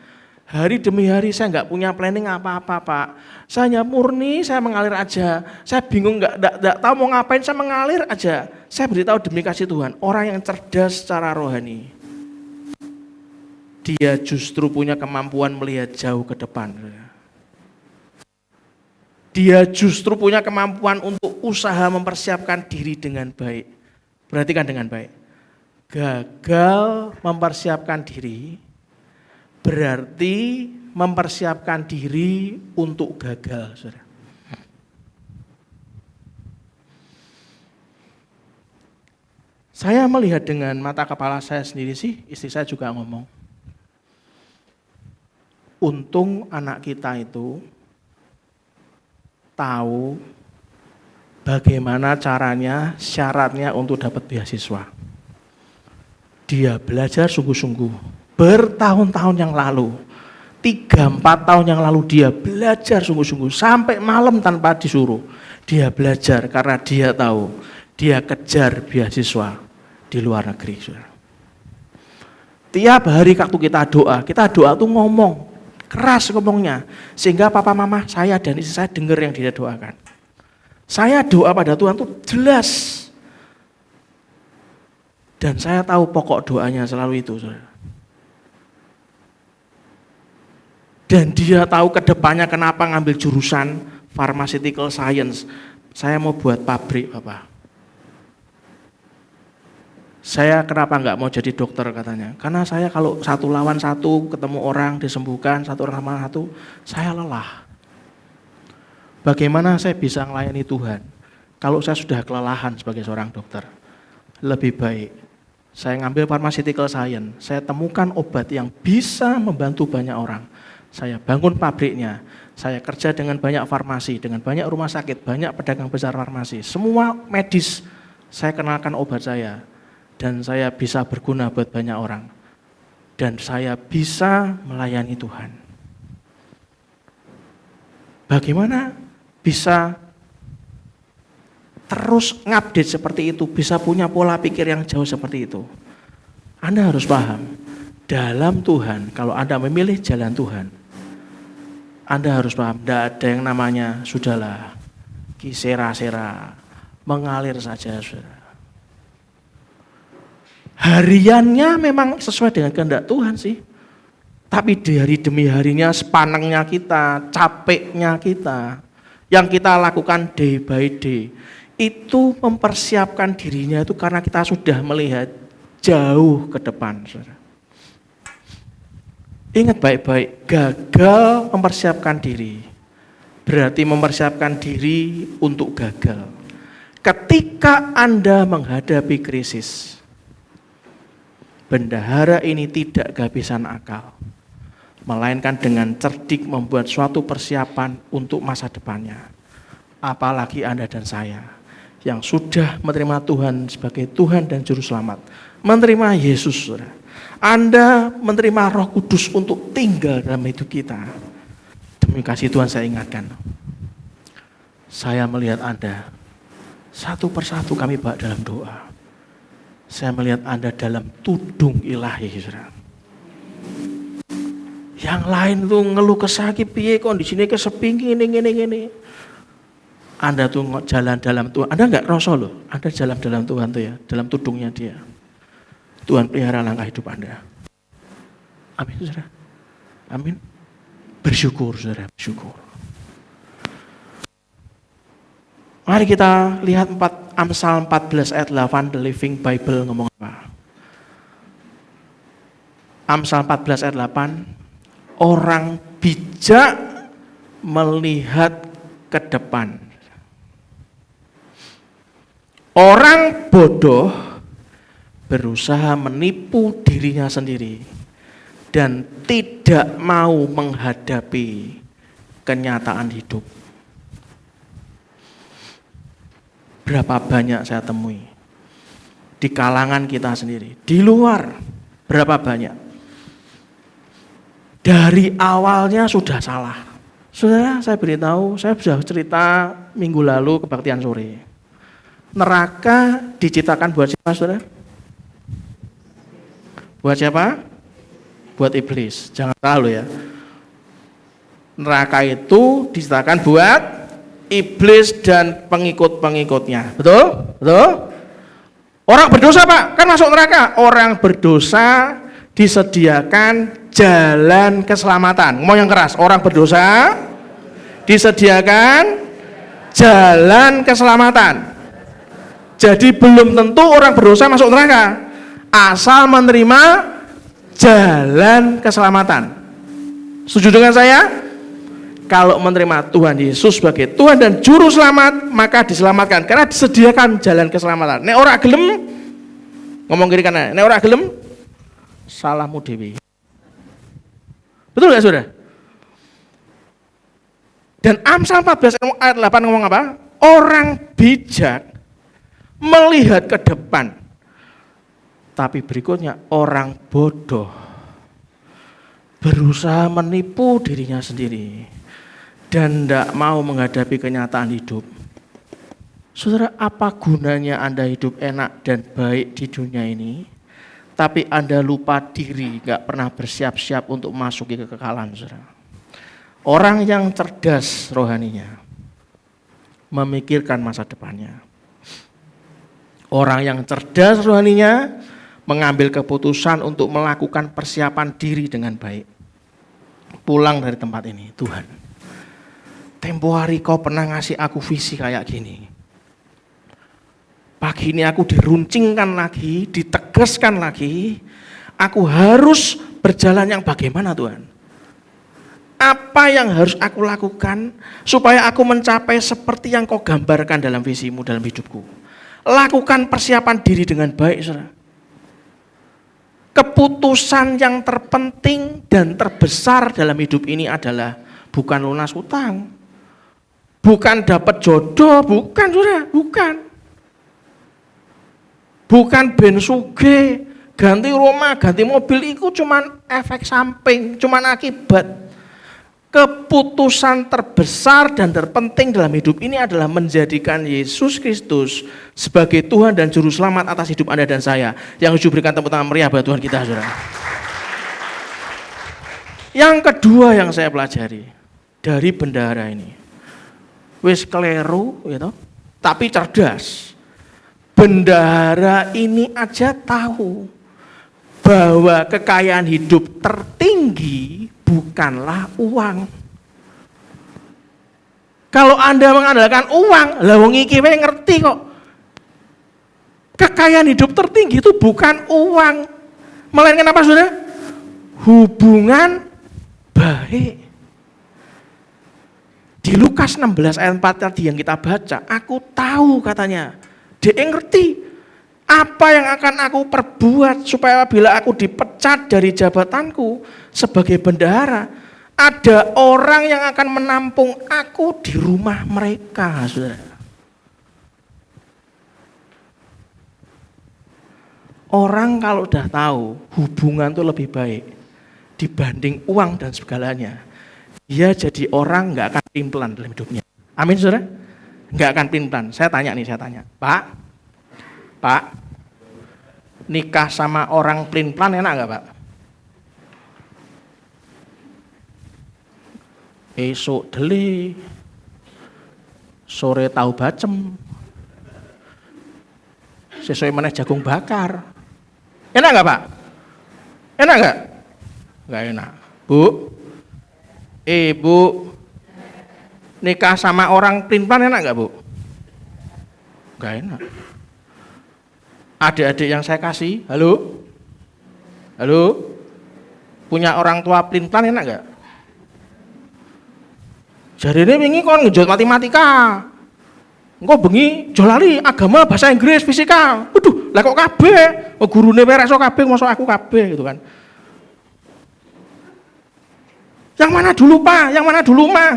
hari demi hari saya nggak punya planning apa-apa, Pak. Saya hanya murni, saya mengalir aja. Saya bingung nggak tahu mau ngapain, saya mengalir aja. Saya beritahu demi kasih Tuhan, orang yang cerdas secara rohani, dia justru punya kemampuan melihat jauh ke depan. Dia justru punya kemampuan untuk usaha mempersiapkan diri dengan baik. Perhatikan dengan baik. Gagal mempersiapkan diri berarti mempersiapkan diri untuk gagal, saudara. Saya melihat dengan mata kepala saya sendiri sih, istri saya juga ngomong. Untung anak kita itu tahu bagaimana caranya, syaratnya untuk dapat beasiswa. Dia belajar sungguh-sungguh, bertahun-tahun yang lalu, 3-4 tahun yang lalu dia belajar sungguh-sungguh, sampai malam tanpa disuruh. Dia belajar karena dia tahu, dia kejar beasiswa di luar negeri. Tiap hari waktu kita doa tuh ngomong, keras ngomongnya, sehingga papa mama saya dan istri saya dengar yang dia doakan. Saya doa pada Tuhan tuh jelas. Dan saya tahu pokok doanya selalu itu, saudara. Dan dia tahu ke depannya kenapa ngambil jurusan pharmaceutical science. Saya mau buat pabrik, Bapak. Saya kenapa enggak mau jadi dokter katanya? Karena saya kalau 1 lawan 1 ketemu orang disembuhkan, 1 orang lawan 1, saya lelah. Bagaimana saya bisa melayani Tuhan kalau saya sudah kelelahan sebagai seorang dokter? Lebih baik saya ngambil pharmaceutical science, saya temukan obat yang bisa membantu banyak orang. Saya bangun pabriknya, saya kerja dengan banyak farmasi, dengan banyak rumah sakit, banyak pedagang besar farmasi, semua medis, saya kenalkan obat saya. Dan saya bisa berguna buat banyak orang. Dan saya bisa melayani Tuhan. Bagaimana bisa terus ngupdate seperti itu, bisa punya pola pikir yang jauh seperti itu? Anda harus paham, dalam Tuhan, kalau Anda memilih jalan Tuhan, Anda harus paham, tidak ada yang namanya, sudahlah, kisera-sera, mengalir saja, saudara. Hariannya memang sesuai dengan kehendak Tuhan sih. Tapi di hari demi harinya, sepanengnya kita, capeknya kita, yang kita lakukan day by day, itu mempersiapkan dirinya itu karena kita sudah melihat jauh ke depan, saudara. Ingat baik-baik, gagal mempersiapkan diri berarti mempersiapkan diri untuk gagal. Ketika Anda menghadapi krisis, bendahara ini tidak kehabisan akal, melainkan dengan cerdik membuat suatu persiapan untuk masa depannya. Apalagi Anda dan saya yang sudah menerima Tuhan sebagai Tuhan dan Juru Selamat, menerima Yesus, saudara. Anda menerima Roh Kudus untuk tinggal dalam hidup kita. Demi kasih Tuhan saya ingatkan, saya melihat Anda, satu persatu kami bawa dalam doa. Saya melihat Anda dalam tudung ilahi, saudara. Yang lain tuh ngeluh kesakit, piye kondisinya kesepi gini. Anda tuh jalan dalam Tuhan. Anda enggak rasa loh, Anda jalan dalam Tuhan tuh ya, dalam tudungnya Dia. Tuhan pelihara langkah hidup Anda. Amin, saudara. Amin. Bersyukur, saudara, bersyukur. Mari kita lihat Amsal 14 ayat 8, The Living Bible ngomong apa? Amsal 14 ayat 8, orang bijak melihat ke depan. Orang bodoh berusaha menipu dirinya sendiri dan tidak mau menghadapi kenyataan hidup. Berapa banyak saya temui di kalangan kita sendiri, di luar berapa banyak. Dari awalnya sudah salah. Saudara, saya beritahu, saya sudah cerita minggu lalu kebaktian sore. Neraka diciptakan buat siapa, saudara? Buat siapa? Buat iblis. Jangan salah ya. Neraka itu diciptakan buat iblis dan pengikut-pengikutnya. Betul? Betul? Orang berdosa, Pak, kan masuk neraka. Orang berdosa disediakan jalan keselamatan. Ngomong yang keras. Orang berdosa disediakan jalan keselamatan. Jadi belum tentu orang berdosa masuk neraka. Asal menerima jalan keselamatan. Setuju dengan saya? Kalau menerima Tuhan Yesus sebagai Tuhan dan Juru Selamat, maka diselamatkan karena disediakan jalan keselamatan. Nek ora gelem, ngomong kiri kanan, nek ora gelem, salahmu dewi. Betul gak, saudara? Dan Amsal 14 ayat 8 ngomong apa? Orang bijak melihat ke depan. Tapi berikutnya orang bodoh berusaha menipu dirinya sendiri dan tidak mau menghadapi kenyataan hidup. Saudara, apa gunanya Anda hidup enak dan baik di dunia ini, tapi Anda lupa diri, gak pernah bersiap-siap untuk masuk ke kekekalan, saudara. Orang yang cerdas rohaninya memikirkan masa depannya. Orang yang cerdas rohaninya mengambil keputusan untuk melakukan persiapan diri dengan baik. Pulang dari tempat ini, Tuhan, tempo hari Kau pernah ngasih aku visi kayak gini. Pagi ini aku diruncingkan lagi, ditegaskan lagi. Aku harus berjalan yang bagaimana, Tuhan? Apa yang harus aku lakukan supaya aku mencapai seperti yang Kau gambarkan dalam visimu dalam hidupku? Lakukan persiapan diri dengan baik, saudara. Keputusan yang terpenting dan terbesar dalam hidup ini adalah bukan lunas utang, bukan dapat jodoh, bukan, saudara, bukan. Bukan ben sugih, ganti rumah, ganti mobil, itu cuman efek samping, cuman akibat. Keputusan terbesar dan terpenting dalam hidup ini adalah menjadikan Yesus Kristus sebagai Tuhan dan Juru Selamat atas hidup Anda dan saya. Yang diberikan tepuk tangan meriah buat Tuhan kita, saudara. Yang kedua yang saya pelajari dari bendahara ini, wis keliru, gitu, tapi cerdas. Bendahara ini aja tahu bahwa kekayaan hidup tertinggi bukanlah uang. Kalau Anda mengandalkan uang, lah wong iki wae ngerti kok. Kekayaan hidup tertinggi itu bukan uang, melainkan apa saudara? Hubungan baik. Di Lukas 16 ayat 4 tadi yang kita baca, aku tahu katanya, dia ngerti apa yang akan aku perbuat supaya bila aku dipecat dari jabatanku sebagai bendahara, ada orang yang akan menampung aku di rumah mereka, saudara. Orang kalau udah tahu hubungan itu lebih baik dibanding uang dan segalanya, dia jadi orang nggak akan pelin-pelan dalam hidupnya. Amin, saudara? Nggak akan pelin-pelan. Saya tanya, Pak, nikah sama orang pelin-pelan enak nggak, Pak? Esok deli, sore tahu bacem, sesuai meneh jagung bakar. Enak nggak, Pak? Enak nggak? Nggak enak. Bu, Bu, nikah sama orang pelin-pelan enak nggak, Bu? Nggak enak. Adik-adik yang saya kasih, halo, punya orang tua pelin-pelan enak nggak? Jadi ini wingi kon ngejot matematika, engko bengi jolali agama, bahasa Inggris, fisika. Waduh, lah kok kabeh? Oh, gurune wae iso kabeh, mosok aku kabeh gitu kan. Yang mana dulu, Pak? Yang mana dulu, Ma?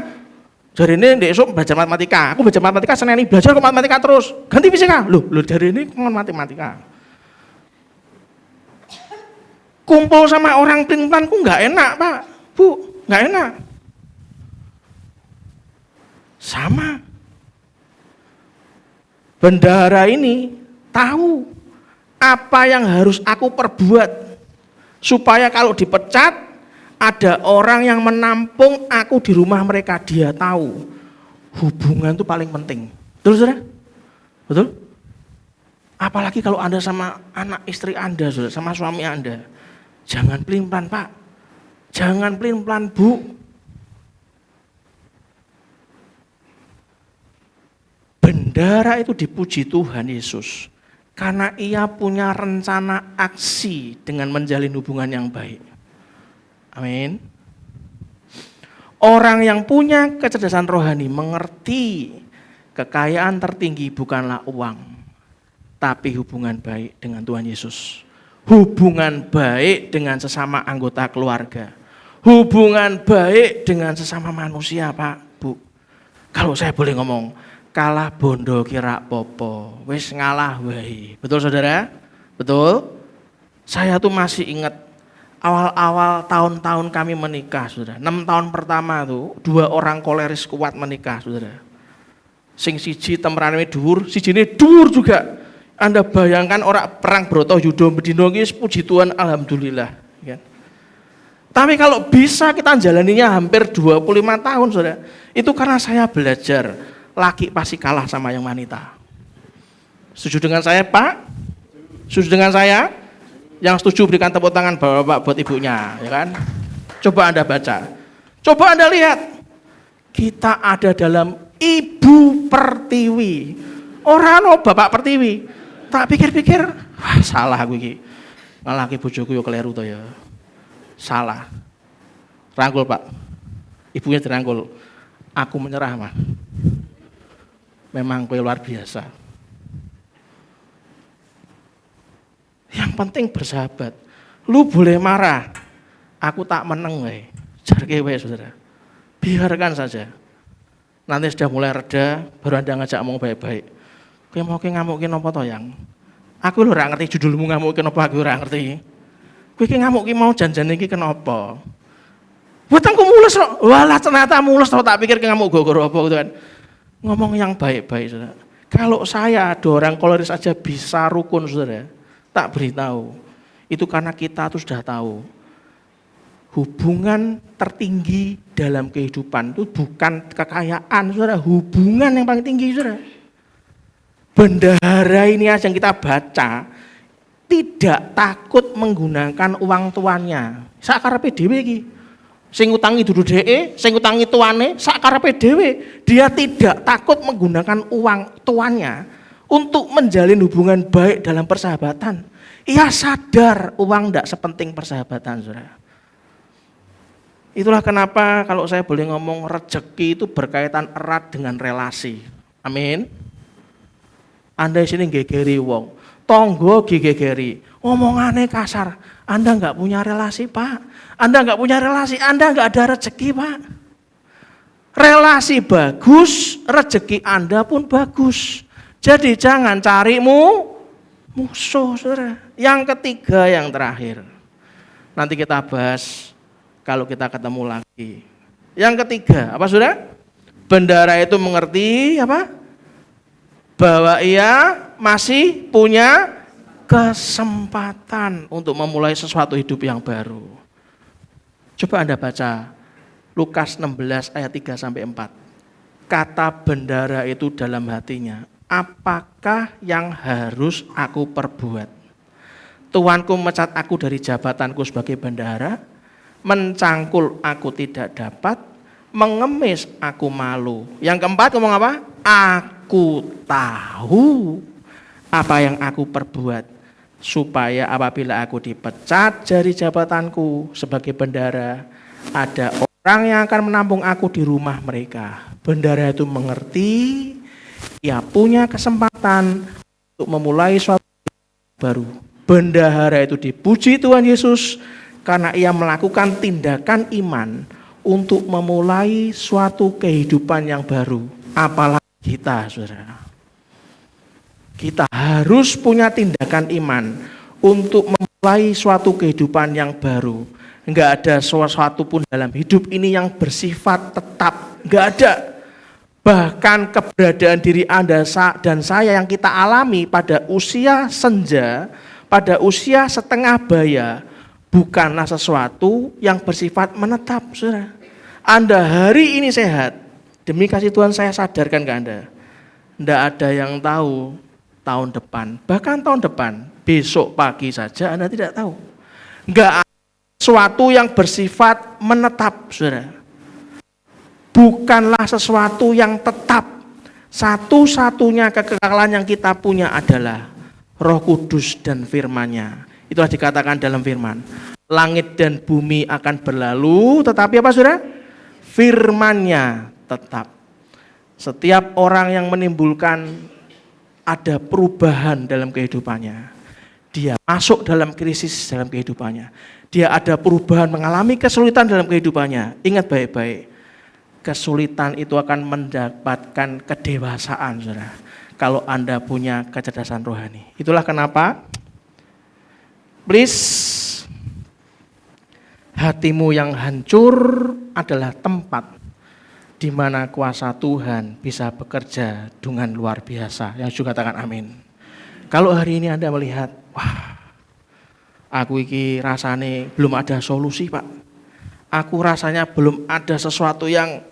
Jadi ini ndek esuk belajar matematika. Aku belajar matematika, seneni belajar kok matematika terus. Ganti fisika. Loh jadi ini kon matematika. Kumpul sama orang pelin-pelan ku enggak enak, Pak. Bu, enggak enak. Sama. Bendahara ini tahu apa yang harus aku perbuat supaya kalau dipecat ada orang yang menampung aku di rumah mereka. Dia tahu hubungan itu paling penting. Betul, saudara? Betul? Apalagi kalau Anda sama anak istri Anda, saudara, sama suami Anda. Jangan pelin-pelan, Pak. Jangan pelin-pelan, Bu. Bendahara itu dipuji Tuhan Yesus karena ia punya rencana aksi dengan menjalin hubungan yang baik. Amin. Orang yang punya kecerdasan rohani mengerti kekayaan tertinggi bukanlah uang, tapi hubungan baik dengan Tuhan Yesus. Hubungan baik dengan sesama anggota keluarga. Hubungan baik dengan sesama manusia, Pak, Bu. Kalau saya boleh ngomong, kalah bondo kira popo, wis ngalah wae. Betul, saudara? Betul? Saya tuh masih ingat awal-awal tahun-tahun kami menikah, saudara. 6 tahun pertama tuh 2 orang koleris kuat menikah, saudara. Sing siji temperane dhuwur, sijine dhuwur juga. Anda bayangkan orang perang Broto Yudo Bedino iki puji Tuhan alhamdulillah, kan. Tapi kalau bisa kita jalaninya hampir 25 tahun, saudara. Itu karena saya belajar laki pasti kalah sama yang wanita. Setuju dengan saya, Pak? Setuju dengan saya? Yang setuju berikan tepuk tangan Bapak buat ibunya, ya kan? Coba Anda baca. Coba Anda lihat. Kita ada dalam Ibu Pertiwi. Orang Bapak Pertiwi. Tak pikir-pikir, wah salah aku iki. Ngalaki bojoku yo keliru to ya. Salah. Rangkul, Pak. Ibunya dirangkul. Aku menyerah, Mas. Memang kowe luar biasa. Yang penting bersahabat. Lu boleh marah, aku tak meneng wae. Jarke wae, saudara. Biarkan saja. Nanti sudah mulai reda, baru Anda ngajak ngomong baik-baik. Kowe mau ngamukin apa to, Yang? Aku lho ora ngerti judulmu ngamukin apa, aku ora ngerti. Kowe iki ngamuki mau janjane iki kenapa? Wetengku mulus kok. Walah ternyata mulus to, tak pikir ngamuk gara-gara apa gitu kan. Ngomong yang baik-baik, saudara. Kalau saya ada orang koleris aja bisa rukun, saudara, tak beritahu. Itu karena kita tuh sudah tahu hubungan tertinggi dalam kehidupan itu bukan kekayaan, saudara. Hubungan yang paling tinggi, saudara. Bendahara ini aja yang kita baca tidak takut menggunakan uang tuannya. Sakarepe dhewe iki. Sing utangi dudu dheke, sing utangi tuane, sakarepe dhewe. Dia tidak takut menggunakan uang tuannya untuk menjalin hubungan baik dalam persahabatan. Ia sadar uang tidak sepenting persahabatan, saudara. Itulah kenapa kalau saya boleh ngomong rezeki itu berkaitan erat dengan relasi. Amin. Anda di sini gegeri wong, tonggo gegeri, ngomongannya kasar. Anda nggak punya relasi, Pak. Anda nggak punya relasi, Anda nggak ada rezeki, Pak. Relasi bagus, rezeki Anda pun bagus. Jadi jangan cari musuh, saudara. Yang ketiga, yang terakhir. Nanti kita bahas kalau kita ketemu lagi. Yang ketiga, apa saudara? Bendahara itu mengerti apa? Bahwa ia masih punya kesempatan untuk memulai sesuatu hidup yang baru. Coba Anda baca Lukas 16 ayat 3 sampai 4. Kata bendahara itu dalam hatinya, apakah yang harus aku perbuat? Tuanku mecat aku dari jabatanku sebagai bendahara, mencangkul aku tidak dapat, mengemis aku malu. Yang keempat ngomong apa? Aku tahu apa yang aku perbuat, supaya apabila aku dipecat dari jabatanku sebagai bendahara, ada orang yang akan menampung aku di rumah mereka. Bendahara itu mengerti, ia punya kesempatan untuk memulai suatu baru. Bendahara itu dipuji Tuhan Yesus karena ia melakukan tindakan iman untuk memulai suatu kehidupan yang baru. Apalagi kita, saudara. Kita harus punya tindakan iman untuk memulai suatu kehidupan yang baru. Enggak ada sesuatu pun dalam hidup ini yang bersifat tetap. Enggak ada. Bahkan keberadaan diri Anda dan saya yang kita alami pada usia senja, pada usia setengah baya, bukanlah sesuatu yang bersifat menetap, saudara. Anda hari ini sehat, demi kasih Tuhan saya sadarkan ke Anda, tidak ada yang tahu tahun depan, bahkan tahun depan, besok pagi saja Anda tidak tahu. Enggak ada sesuatu yang bersifat menetap, saudara. Bukanlah sesuatu yang tetap. Satu-satunya kekekalan yang kita punya adalah Roh Kudus dan firman-Nya. Itulah dikatakan dalam firman. Langit dan bumi akan berlalu, tetapi apa saudara? Firman-Nya tetap. Setiap orang yang menimbulkan ada perubahan dalam kehidupannya, dia masuk dalam krisis dalam kehidupannya, dia ada perubahan, mengalami kesulitan dalam kehidupannya. Ingat baik-baik, kesulitan itu akan mendapatkan kedewasaan, saudara, kalau Anda punya kecerdasan rohani. Itulah kenapa, please, hatimu yang hancur adalah tempat di mana kuasa Tuhan bisa bekerja dengan luar biasa. Yang juga katakan amin. Kalau hari ini Anda melihat, wah, aku iki rasanya belum ada solusi, Pak. Aku rasanya belum ada sesuatu yang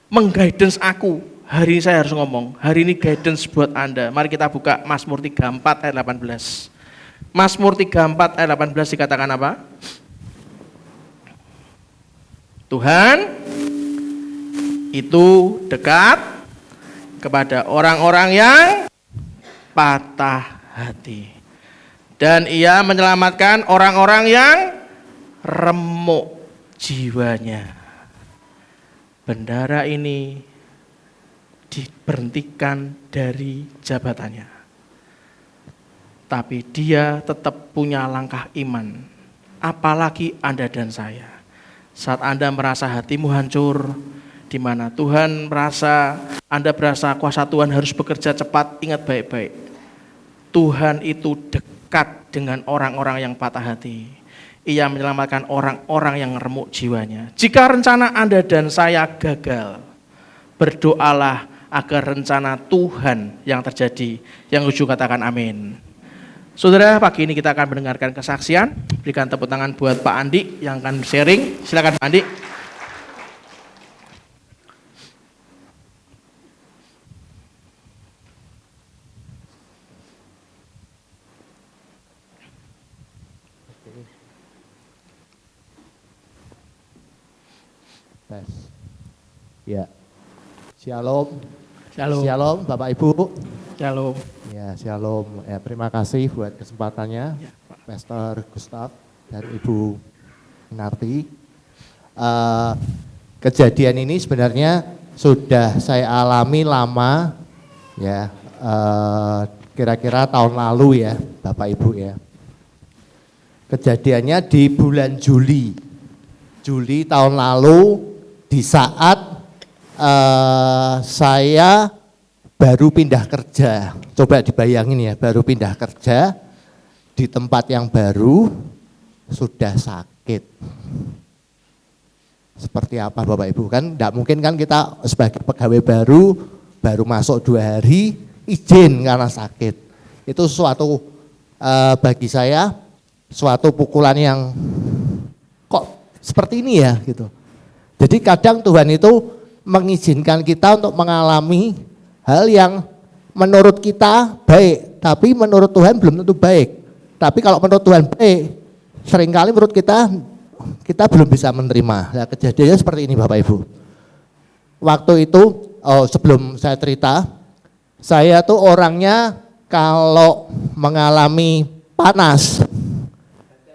mengguidance aku. Hari ini saya harus ngomong, hari ini guidance buat Anda. Mari kita buka Mazmur 34 ayat 18. Mazmur 34 ayat 18 dikatakan apa? Tuhan itu dekat kepada orang-orang yang patah hati, dan ia menyelamatkan orang-orang yang remuk jiwanya. Bendahara ini diberhentikan dari jabatannya, tapi dia tetap punya langkah iman. Apalagi Anda dan saya, saat Anda merasa hatimu hancur, di mana Tuhan merasa, Anda berasa kuasa Tuhan harus bekerja cepat, ingat baik-baik, Tuhan itu dekat dengan orang-orang yang patah hati. Ia menyelamatkan orang-orang yang remuk jiwanya. Jika rencana Anda dan saya gagal, berdoalah agar rencana Tuhan yang terjadi. Yang ujung katakan amin. Saudara, pagi ini kita akan mendengarkan kesaksian. Berikan tepuk tangan buat Pak Andi yang akan sharing. Silakan Pak Andi. Ya, shalom, Shalom. shalom Bapak Ibu. Shalom. Ya, shalom. Ya, terima kasih buat kesempatannya, Pastor Gustav dan Ibu Narti. Kejadian ini sebenarnya sudah saya alami lama, ya, kira-kira tahun lalu ya, Bapak Ibu ya. Kejadiannya di bulan Juli tahun lalu, di saat saya baru pindah kerja. Coba dibayangin ya, baru pindah kerja di tempat yang baru, sudah sakit. Seperti apa Bapak Ibu, kan tidak mungkin kan kita sebagai pegawai baru masuk 2 hari, izin karena sakit. Itu suatu bagi saya, suatu pukulan yang kok seperti ini ya gitu. Jadi kadang Tuhan itu mengizinkan kita untuk mengalami hal yang menurut kita baik, tapi menurut Tuhan belum tentu baik. Tapi kalau menurut Tuhan baik, seringkali menurut kita belum bisa menerima. Nah, kejadiannya seperti ini Bapak Ibu. Waktu itu, sebelum saya cerita, saya tuh orangnya kalau mengalami panas,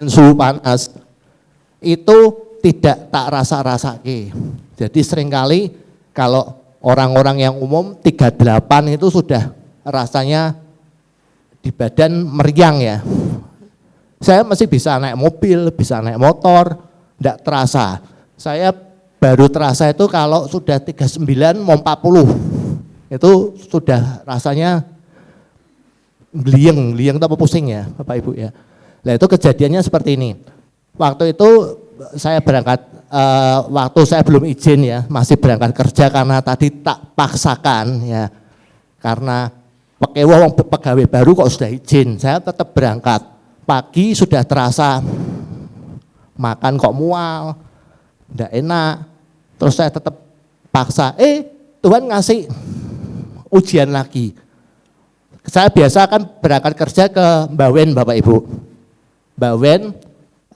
suhu panas, itu tidak tak rasa-rasake. Jadi seringkali kalau orang-orang yang umum 38 itu sudah rasanya di badan meriang ya. Saya masih bisa naik mobil, bisa naik motor, enggak terasa. Saya baru terasa itu kalau sudah 39 mau 40. Itu sudah rasanya gelieng itu apa pusing ya Bapak Ibu ya. Nah itu kejadiannya seperti ini. Waktu itu saya berangkat, waktu saya belum izin ya, masih berangkat kerja karena tadi tak paksakan ya. Karena pegawai baru kok sudah izin, saya tetap berangkat. Pagi sudah terasa makan kok mual, enggak enak. Terus saya tetap paksa, Tuhan ngasih ujian lagi. Saya biasa kan berangkat kerja ke Bawen Bapak Ibu. Bawen,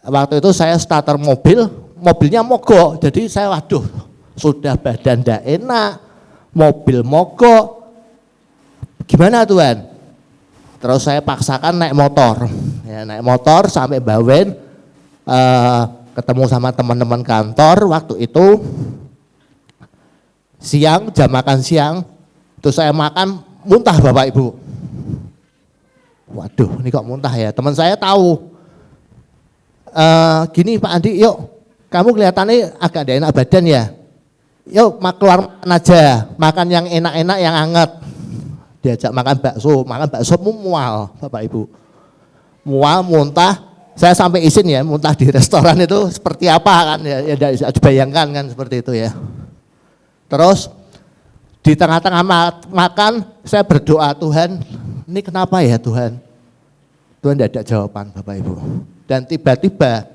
waktu itu saya starter mobilnya mogok. Jadi saya waduh, sudah badan enggak enak, mobil mogok. Gimana Tuhan? Terus saya paksakan naik motor. Ya, naik motor sampai Bawen, ketemu sama teman-teman kantor. Waktu itu siang, jam makan siang, terus saya makan muntah Bapak Ibu. Waduh, ini kok muntah ya? Teman saya tahu. Gini Pak Andi, yuk kamu kelihatannya agak tidak enak badan ya. Yuk keluar makan aja, makan yang enak-enak, yang hangat. Diajak makan bakso mual Bapak Ibu. Mual, muntah, saya sampai izin ya, muntah di restoran itu seperti apa kan, ya bisa dibayangkan kan seperti itu ya. Terus di tengah-tengah makan, saya berdoa, Tuhan, ini kenapa ya Tuhan? Tuhan tidak ada jawaban Bapak Ibu. Dan tiba-tiba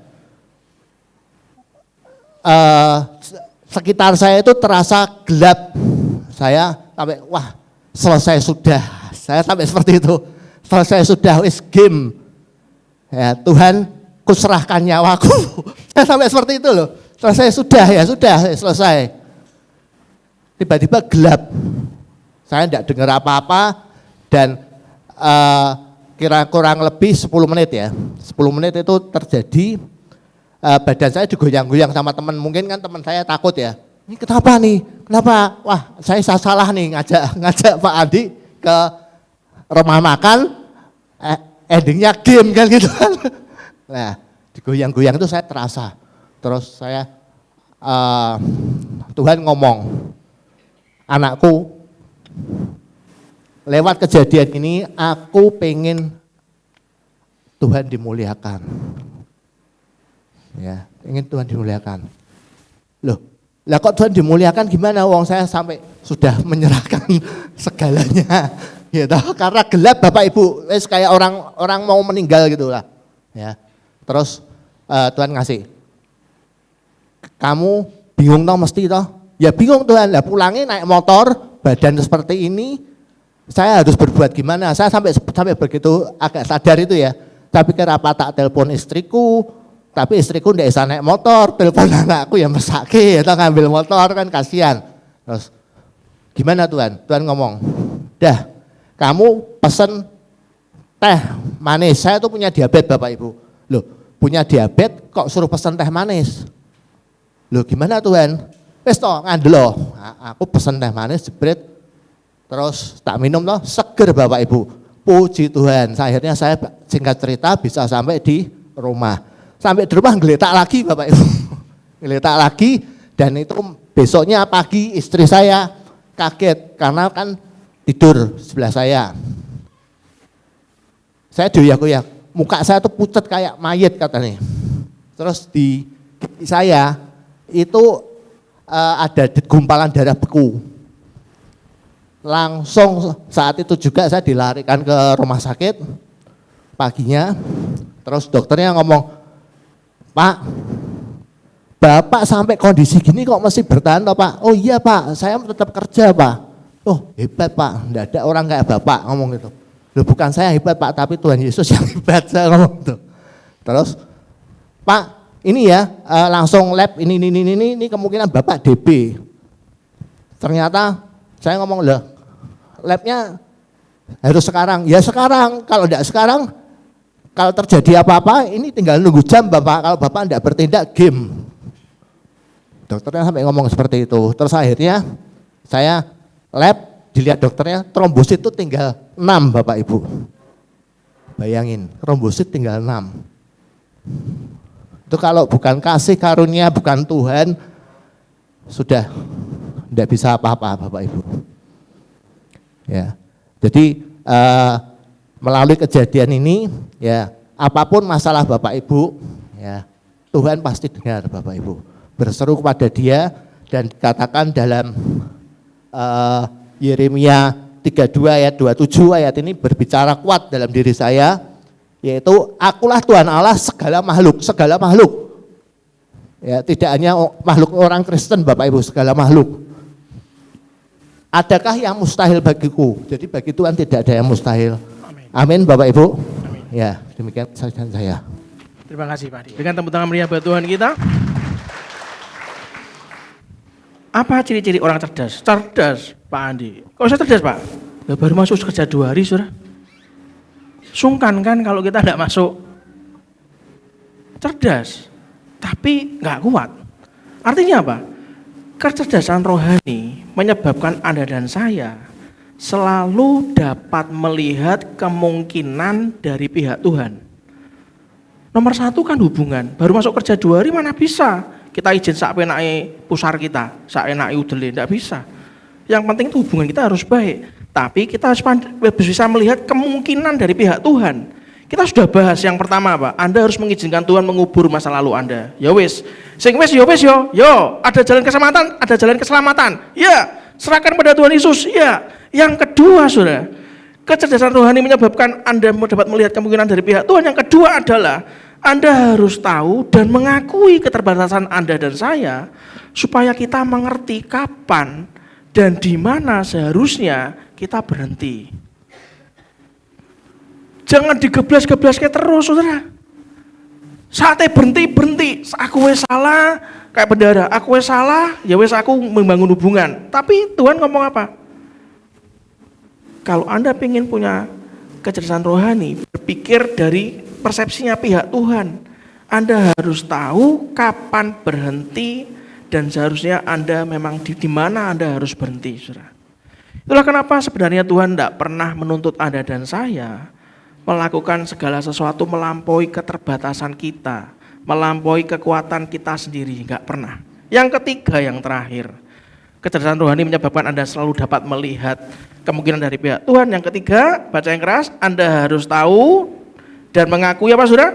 sekitar saya itu terasa gelap. Saya sampai, wah selesai sudah. Saya sampai seperti itu. Selesai sudah, wis game. Ya, Tuhan, kuserahkan nyawaku. Saya sampai seperti itu loh. Selesai sudah, ya sudah, selesai. Tiba-tiba gelap. Saya tidak dengar apa-apa dan kira kurang lebih 10 menit ya. 10 menit itu terjadi, badan saya digoyang-goyang sama teman. Mungkin kan teman saya takut ya. Ini kenapa nih? Kenapa? Wah, saya salah nih ngajak Pak Andi ke rumah makan, endingnya game kan gitu kan. Nah, digoyang-goyang itu saya terasa. Terus saya, Tuhan ngomong, anakku, lewat kejadian ini aku pengen Tuhan dimuliakan. Ya, ingin Tuhan dimuliakan. Loh, lah kok Tuhan dimuliakan gimana? Wong saya sampai sudah menyerahkan segalanya. Gitu. Karena gelap Bapak Ibu, wes kayak orang mau meninggal gitu lah. Ya. Terus Tuhan ngasih, kamu bingung toh mesti toh? Ya bingung Tuhan, lah pulangnya naik motor, badan seperti ini, saya harus berbuat gimana? Saya sampai begitu agak sadar itu ya. Tapi kenapa tak telepon istriku? Tapi istriku ndak bisa naik motor, telepon anakku yang mesake atau ngambil motor kan kasihan. Terus gimana Tuhan? Tuhan ngomong, dah kamu pesen teh manis. Saya tuh punya diabetes Bapak Ibu. Loh, punya diabetes kok suruh pesen teh manis? Loh gimana Tuhan? Wes toh ngandelo. Aku pesen teh manis jebret. Terus tak minum toh seger Bapak Ibu. Puji Tuhan. Akhirnya saya singkat cerita bisa sampai di rumah. Sampai di rumah ngeletak lagi Bapak Ibu. Ngeletak lagi dan itu besoknya pagi istri saya kaget karena kan tidur sebelah saya. Saya doyak-doyak, muka saya tuh pucat kayak mayat katanya. Terus di gigi saya itu ada gumpalan darah beku. Langsung saat itu juga saya dilarikan ke rumah sakit paginya. Terus dokternya ngomong, Pak, Bapak sampai kondisi gini kok masih bertahan toh Pak? Oh iya Pak, saya tetap kerja Pak. Oh hebat Pak, enggak ada orang kayak Bapak ngomong gitu. Loh bukan saya hebat Pak, tapi Tuhan Yesus yang hebat, saya ngomong gitu. Terus Pak ini ya langsung lab ini kemungkinan Bapak DB. Ternyata saya ngomong lah labnya harus sekarang. Ya sekarang, kalau enggak sekarang kalau terjadi apa-apa ini tinggal nunggu jam Bapak, kalau Bapak enggak bertindak game. Dokternya sampai ngomong seperti itu. Terus akhirnya saya lab, dilihat dokternya trombosit itu tinggal 6 Bapak Ibu. Bayangin, trombosit tinggal 6. Itu kalau bukan kasih karunia, bukan Tuhan, sudah tidak bisa apa-apa Bapak Ibu. Ya, jadi melalui kejadian ini, ya apapun masalah Bapak Ibu, ya Tuhan pasti dengar Bapak Ibu. Berseru kepada Dia dan dikatakan dalam Yeremia 32 ayat 27 ayat ini berbicara kuat dalam diri saya, yaitu akulah Tuhan Allah segala makhluk. Ya, tidak hanya makhluk orang Kristen Bapak Ibu, segala makhluk. Adakah yang mustahil bagiku? Jadi bagi Tuhan tidak ada yang mustahil. Amin Bapak Ibu. Amin. Ya, demikian saja saya. Terima kasih Pak Adi. Dengan tepuk tangan meriah buat Tuhan kita. Apa ciri-ciri orang cerdas? Cerdas Pak Andi. Kok saya cerdas Pak? Ya, baru masuk kerja 2 hari sudah. Sungkan kan kalau kita tidak masuk. Cerdas, tapi nggak kuat. Artinya apa? Kecerdasan rohani menyebabkan Anda dan saya selalu dapat melihat kemungkinan dari pihak Tuhan. Nomor 1 kan hubungan. Baru masuk kerja 2 hari mana bisa kita izin sak penake pusar kita, sak enake udele, enggak bisa. Yang penting itu hubungan kita harus baik. Tapi kita harus bisa melihat kemungkinan dari pihak Tuhan. Kita sudah bahas yang pertama Pak, Anda harus mengizinkan Tuhan mengubur masa lalu Anda. Ya wis, sing wis yo, ada jalan keselamatan, ada jalan keselamatan. Ya, serahkan pada Tuhan Yesus. Ya. Yang kedua Saudara, kecerdasan rohani menyebabkan Anda dapat melihat kemungkinan dari pihak Tuhan. Yang kedua adalah Anda harus tahu dan mengakui keterbatasan Anda dan saya supaya kita mengerti kapan dan di mana seharusnya kita berhenti. Jangan digeblas-geblas kayak terus Saudara. Saatnya berhenti. Aku wes salah kayak bendara. Aku wes salah, ya wes aku membangun hubungan. Tapi Tuhan ngomong apa? Kalau Anda ingin punya kecerdasan rohani, berpikir dari persepsinya pihak Tuhan. Anda harus tahu kapan berhenti dan seharusnya Anda memang di mana Anda harus berhenti, Saudara. Itulah kenapa sebenarnya Tuhan tidak pernah menuntut Anda dan saya melakukan segala sesuatu melampaui keterbatasan kita, melampaui kekuatan kita sendiri, enggak pernah. Yang ketiga, yang terakhir, kecerdasan rohani menyebabkan Anda selalu dapat melihat kemungkinan dari pihak Tuhan. Yang ketiga, baca yang keras, Anda harus tahu dan mengakui apa Saudara?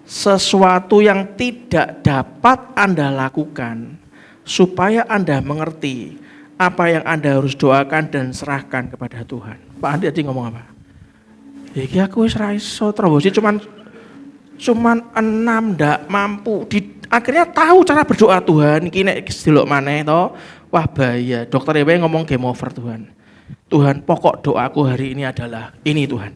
Sesuatu yang tidak dapat Anda lakukan supaya Anda mengerti apa yang Anda harus doakan dan serahkan kepada Tuhan. Pak Andi tadi ngomong apa? Iki aku wis ra iso trombosit cuman 6 ndak mampu. Akhirnya tahu cara berdoa Tuhan, iki nek delok maneh to, wah bahaya. Dokter Ewe ngomong game over Tuhan. Tuhan, pokok doaku hari ini adalah ini Tuhan.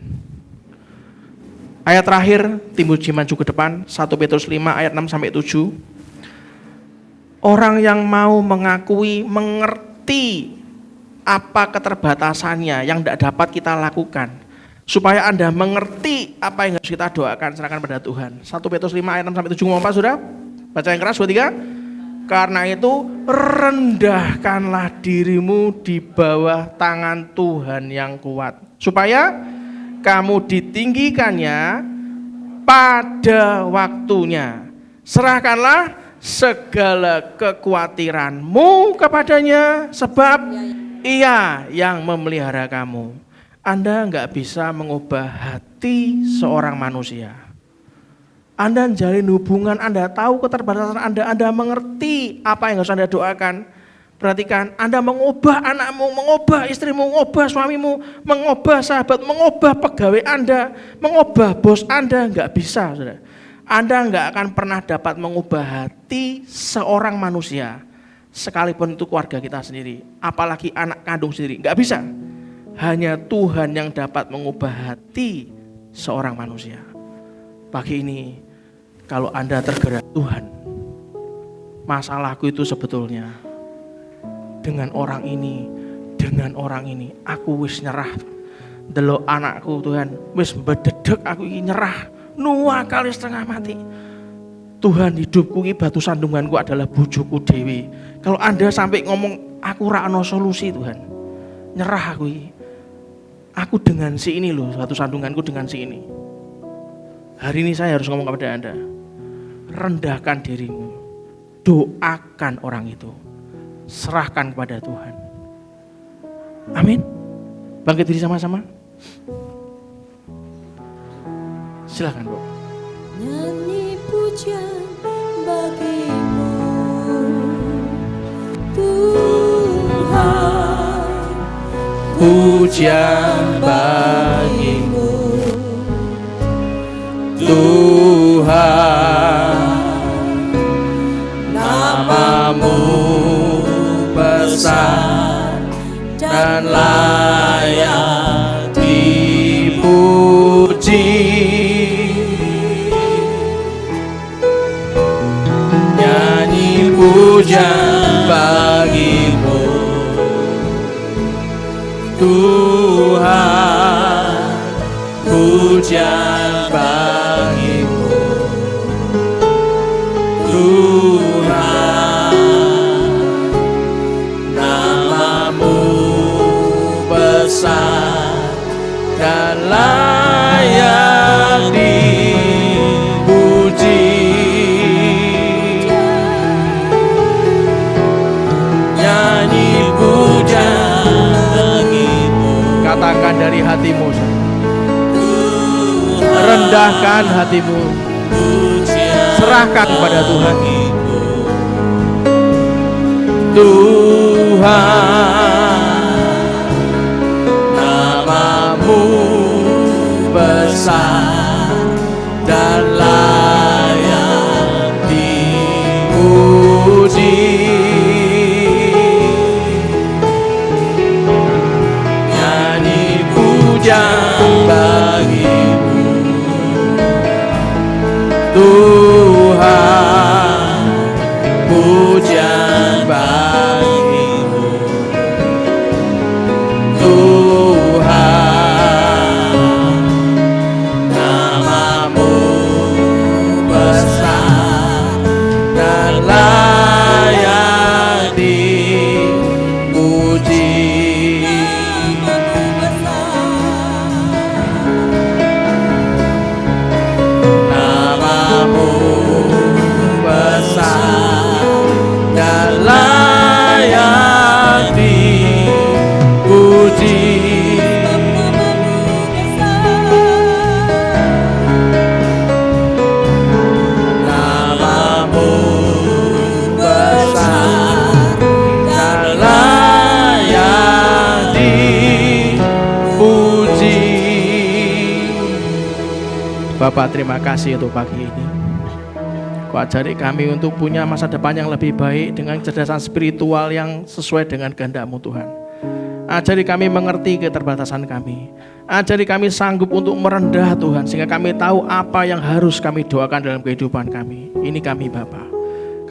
Ayat terakhir timbul maju ke depan 1 Petrus 5 ayat 6 sampai 7. Orang yang mau mengakui, mengerti apa keterbatasannya yang tidak dapat kita lakukan. Supaya Anda mengerti apa yang harus kita doakan, serahkan pada Tuhan. 1 Petrus 5 ayat 6-7 ngomong apa sudah? Baca yang keras, 2, 3. Karena itu rendahkanlah dirimu di bawah tangan Tuhan yang kuat. Supaya kamu ditinggikannya pada waktunya. Serahkanlah segala kekhawatiranmu kepadanya, sebab Ia yang memelihara kamu. Anda enggak bisa mengubah hati seorang manusia. Anda jalin hubungan, Anda tahu keterbatasan Anda mengerti apa yang harus Anda doakan. Perhatikan, Anda mengubah anakmu, mengubah istrimu, mengubah suamimu, mengubah sahabat, mengubah pegawai Anda, mengubah bos Anda, enggak bisa, saudara. Anda enggak akan pernah dapat mengubah hati seorang manusia, sekalipun itu keluarga kita sendiri, apalagi anak kandung sendiri, enggak bisa. Hanya Tuhan yang dapat mengubah hati seorang manusia. Pagi ini, kalau Anda tergerak Tuhan, masalahku itu sebetulnya dengan orang ini, aku wis nyerah. Delok anakku Tuhan, wis bededek aku ini nyerah, 2 kali setengah mati. Tuhan, hidupku ini batu sandunganku adalah bojoku dewi. Kalau Anda sampai ngomong aku ra ono solusi Tuhan, nyerah aku ini. Aku dengan si ini loh, batu sandunganku dengan si ini. Hari ini saya harus ngomong kepada Anda, rendahkan dirimu, doakan orang itu, serahkan kepada Tuhan. Amin. Bangkit diri sama-sama. Silakan, Bu. Nyanyi pujian bagimu, Tuhan. Pujian bagimu, Tuhan. Namamu besar dan layak dipuji. Nyanyi pujian bagimu, Tuhan. Pujian bagimu, Tuhan. Namamu besar dan layak dipuji. Nyanyi pujian bagimu. Katakan dari hatimu, rendahkan hatimu, serahkan kepada Tuhan. Tuhan, namamu besar dan layak dipuji. Nyanyi pujian bagimu, Tuhan. Pujian bagimu, Tuhan. Namamu besar dan layak dipuji. Namamu besar dan layak dipuji. Namamu besar dan layak dipuji. Bapak, terima kasih untuk pagi ini. Kau ajari kami untuk punya masa depan yang lebih baik dengan kecerdasan spiritual yang sesuai dengan kehendak-Mu Tuhan. Ajari kami mengerti keterbatasan kami. Ajari kami sanggup untuk merendah Tuhan, sehingga kami tahu apa yang harus kami doakan dalam kehidupan kami. Ini kami Bapa.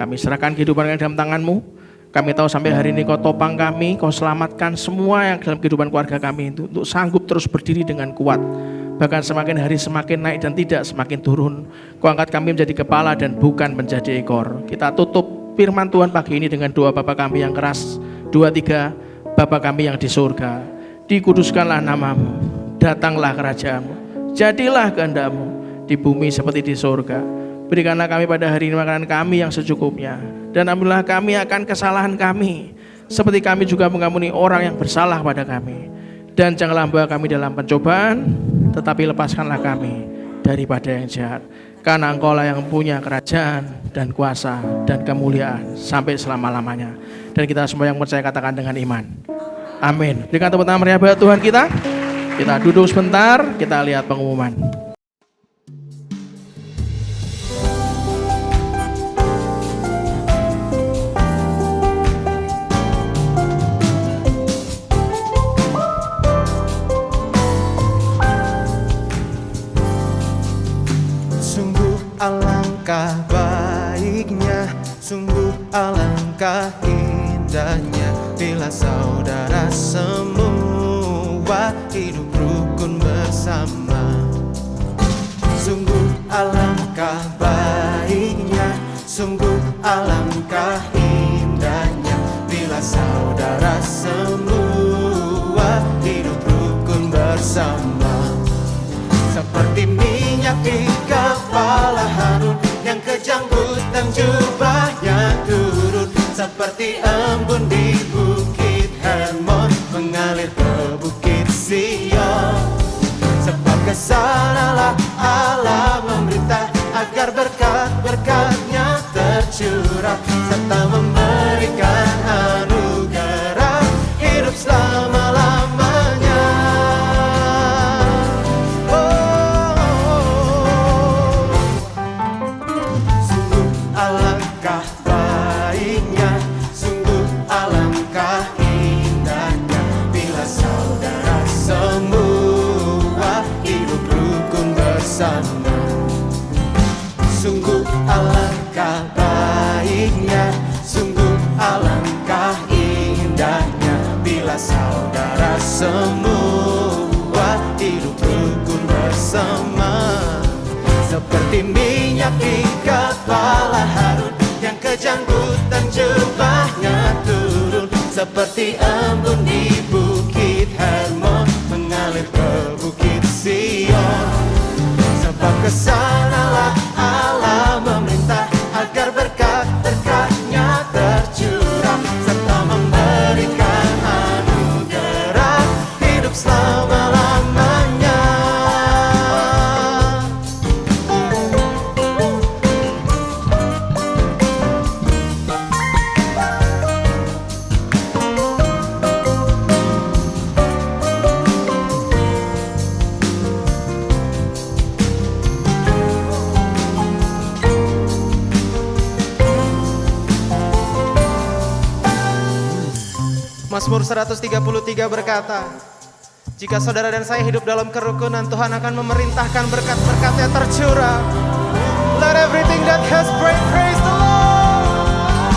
Kami serahkan kehidupan kami dalam tangan-Mu. Kami tahu sampai hari ini Kau topang kami, Kau selamatkan semua yang dalam kehidupan keluarga kami itu untuk sanggup terus berdiri dengan kuat. Bahkan semakin hari semakin naik dan tidak semakin turun. Kau angkat kami menjadi kepala dan bukan menjadi ekor. Kita tutup firman Tuhan pagi ini dengan doa Bapa kami yang keras. 2, 3, Bapa kami yang di surga, dikuduskanlah namamu, datanglah kerajaanmu, jadilah kehendak-Mu di bumi seperti di surga. Berikanlah kami pada hari ini makanan kami yang secukupnya, dan ampunilah kami akan kesalahan kami, seperti kami juga mengampuni orang yang bersalah pada kami. Dan janganlah membawa kami dalam pencobaan, tetapi lepaskanlah kami daripada yang jahat. Karena Engkau-lah yang punya kerajaan dan kuasa dan kemuliaan sampai selama-lamanya. Dan kita semua yang percaya katakan dengan iman. Amin. Berikan tepuk tangan meriah buat Tuhan kita. Kita duduk sebentar, kita lihat pengumuman. Alangkah baiknya, sungguh alangkah indahnya, bila saudara semua hidup rukun bersama. Sungguh alangkah baiknya, sungguh alangkah indahnya, bila saudara semua hidup rukun bersama. Seperti minyak di kepala Harun yang kejanggutan jubahnya turun, seperti embun di bukit Hermon mengalir ke bukit Sion. Sebab kesanalah Allah memerintah agar berkat-berkatnya tercurah, serta memberikan anugerah hidup selama-lamanya. Sungguh alangkah baiknya, sungguh alangkah indahnya, bila saudara semua hidup rukun bersama. Seperti minyak di kepala Harun yang kejanggutan jubahnya turun, seperti embun di bukit Hermon mengalir ke bukit Sion. Sebab kesanalah Allah memerintah agar berkat-berkatnya tercurah, serta memberikan anugerah hidup selama-lamanya. Mazmur 133 berkata, jika saudara dan saya hidup dalam kerukunan, Tuhan akan memerintahkan berkat-berkat-Nya tercurah. Let everything that has breath praise the Lord.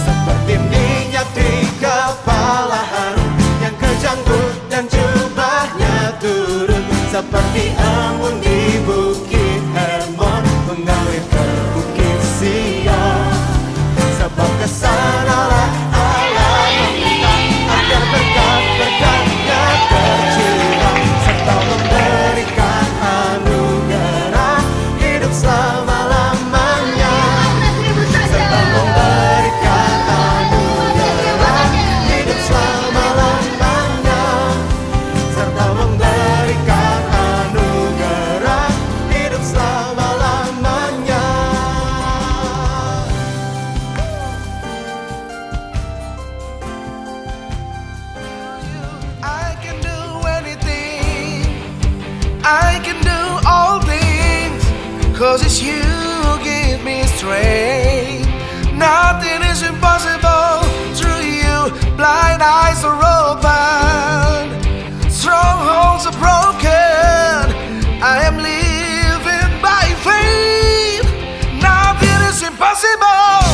Seperti minyak di kepala Harun yang kejanggut dan jubahnya turun, seperti embun di bukit Hermon mengalir ke bukit Sion. Sebab kesanalah berkat-berkatnya tercurah, serta memberikan anugerah hidup selama-lamanya. Serta memberikan anugerah hidup selama-lamanya. Serta memberikan anugerah hidup selama-lamanya. I can do all things, 'cause it's you who give me strength. Nothing is impossible through you. Blind eyes are open, strongholds are broken. I am living by faith. Nothing is impossible.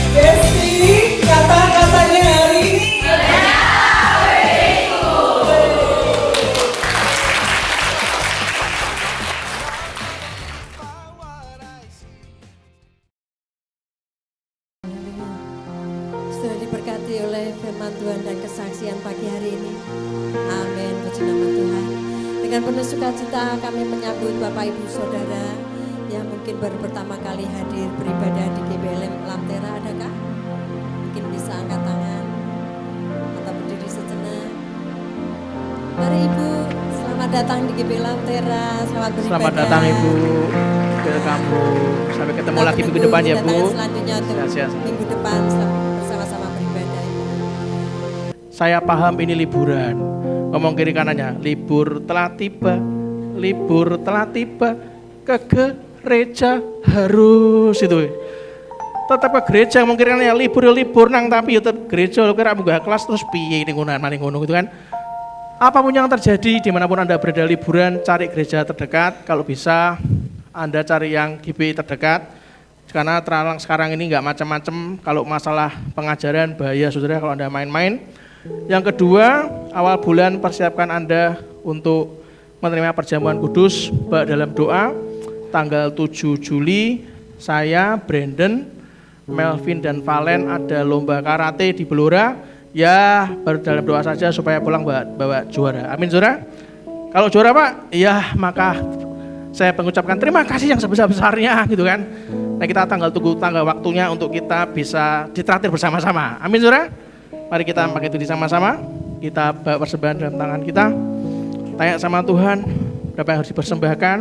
Desi, kata-katanya hari ini. Sudah diberkati oleh firman Tuhan dan kesaksian pagi hari ini. Amin, puji nama Tuhan. Dengan penuh sukacita kami menyambut Bapak Ibu Saudara yang mungkin baru pertama kali hadir beribadah di GBLM Lamtera. Adakah? Mungkin bisa angkat tangan atau berdiri sejenak. Mari Ibu, selamat datang di GBLM Lamtera. Selamat beribadah. Selamat datang Ibu ke kampung. Sampai ketemu lagi minggu depan ya Bu. Selanjutnya untuk Sehat-sehat. minggu depan bersama-sama beribadah. Saya paham ini liburan. Ngomong kiri kanannya, libur telah tiba, libur telah tiba, ke gereja harus itu. Tetap ke gereja, ngomong kiri kanannya, libur nang tapi ya tetap gereja, lo kira munggah kelas terus piye ini ngunan maning ngono gitu kan. Apapun yang terjadi, dimanapun Anda berada liburan, cari gereja terdekat, kalau bisa Anda cari yang GBI terdekat, karena terang sekarang ini nggak macam-macam, kalau masalah pengajaran bahaya saudara kalau Anda main-main. Yang kedua, awal bulan persiapkan Anda untuk menerima perjamuan kudus dalam doa. Tanggal 7 Juli, saya, Brandon, Melvin dan Valen ada lomba karate di Blora. Ya, dalam doa saja supaya pulang bawa juara. Amin saudara. Kalau juara Pak, ya maka saya mengucapkan terima kasih yang sebesar-besarnya gitu kan. Nah kita tunggu tanggal waktunya untuk kita bisa ditraktir bersama-sama. Amin saudara. Mari kita pakai itu sama-sama. Kita bawa persembahan dalam tangan kita. Tanya sama Tuhan, berapa yang harus dipersembahkan.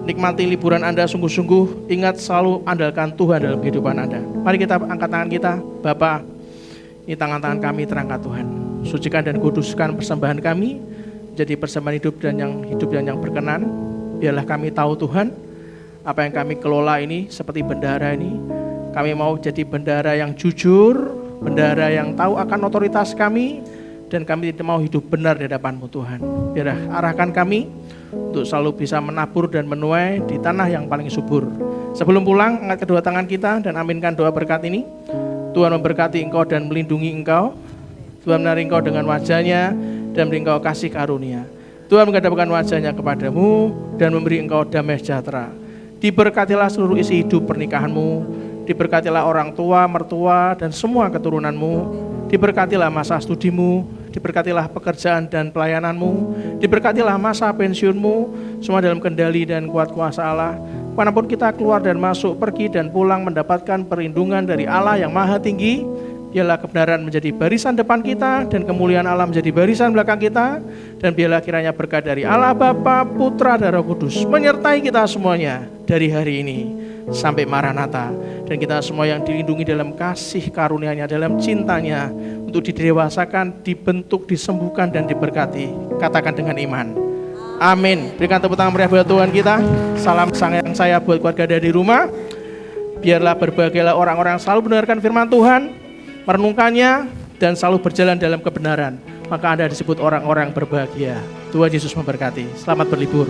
Nikmati liburan Anda sungguh-sungguh. Ingat selalu andalkan Tuhan dalam kehidupan Anda. Mari kita angkat tangan kita. Bapak, ini tangan-tangan kami terangkat Tuhan. Sucikan dan kuduskan persembahan kami. Jadi persembahan hidup dan yang berkenan. Biarlah kami tahu Tuhan, apa yang kami kelola ini seperti bendahara ini. Kami mau jadi bendahara yang jujur, bendahara yang tahu akan otoritas kami, dan kami tidak mau hidup benar di hadapan-Mu Tuhan. Biarlah arahkan kami untuk selalu bisa menabur dan menuai di tanah yang paling subur. Sebelum pulang, angkat kedua tangan kita dan aminkan doa berkat ini. Tuhan memberkati engkau dan melindungi engkau. Tuhan menarik engkau dengan wajahnya dan memberi engkau kasih karunia. Tuhan menghadapkan wajahnya kepadamu dan memberi engkau damai sejahtera. Diberkatilah seluruh isi hidup pernikahanmu. Diberkatilah orang tua, mertua, dan semua keturunanmu. Diberkatilah masa studimu, diberkatilah pekerjaan dan pelayananmu, diberkatilah masa pensiunmu, semua dalam kendali dan kuat kuasa Allah. Manapun kita keluar dan masuk, pergi dan pulang mendapatkan perlindungan dari Allah yang maha tinggi. Biarlah kebenaran menjadi barisan depan kita dan kemuliaan Allah menjadi barisan belakang kita. Dan biarlah kiranya berkat dari Allah Bapa, Putra, dan Roh Kudus menyertai kita semuanya dari hari ini sampai Maranatha. Dan kita semua yang dilindungi dalam kasih karunia-Nya, dalam cintanya, untuk didewasakan, dibentuk, disembuhkan, dan diberkati. Katakan dengan iman. Amin. Berikan tepuk tangan meriah buat Tuhan kita. Salam sayang saya buat keluarga dari rumah. Biarlah berbahagialah orang-orang yang selalu mendengarkan firman Tuhan, merenungkannya, dan selalu berjalan dalam kebenaran. Maka Anda disebut orang-orang berbahagia. Tuhan Yesus memberkati. Selamat berlibur.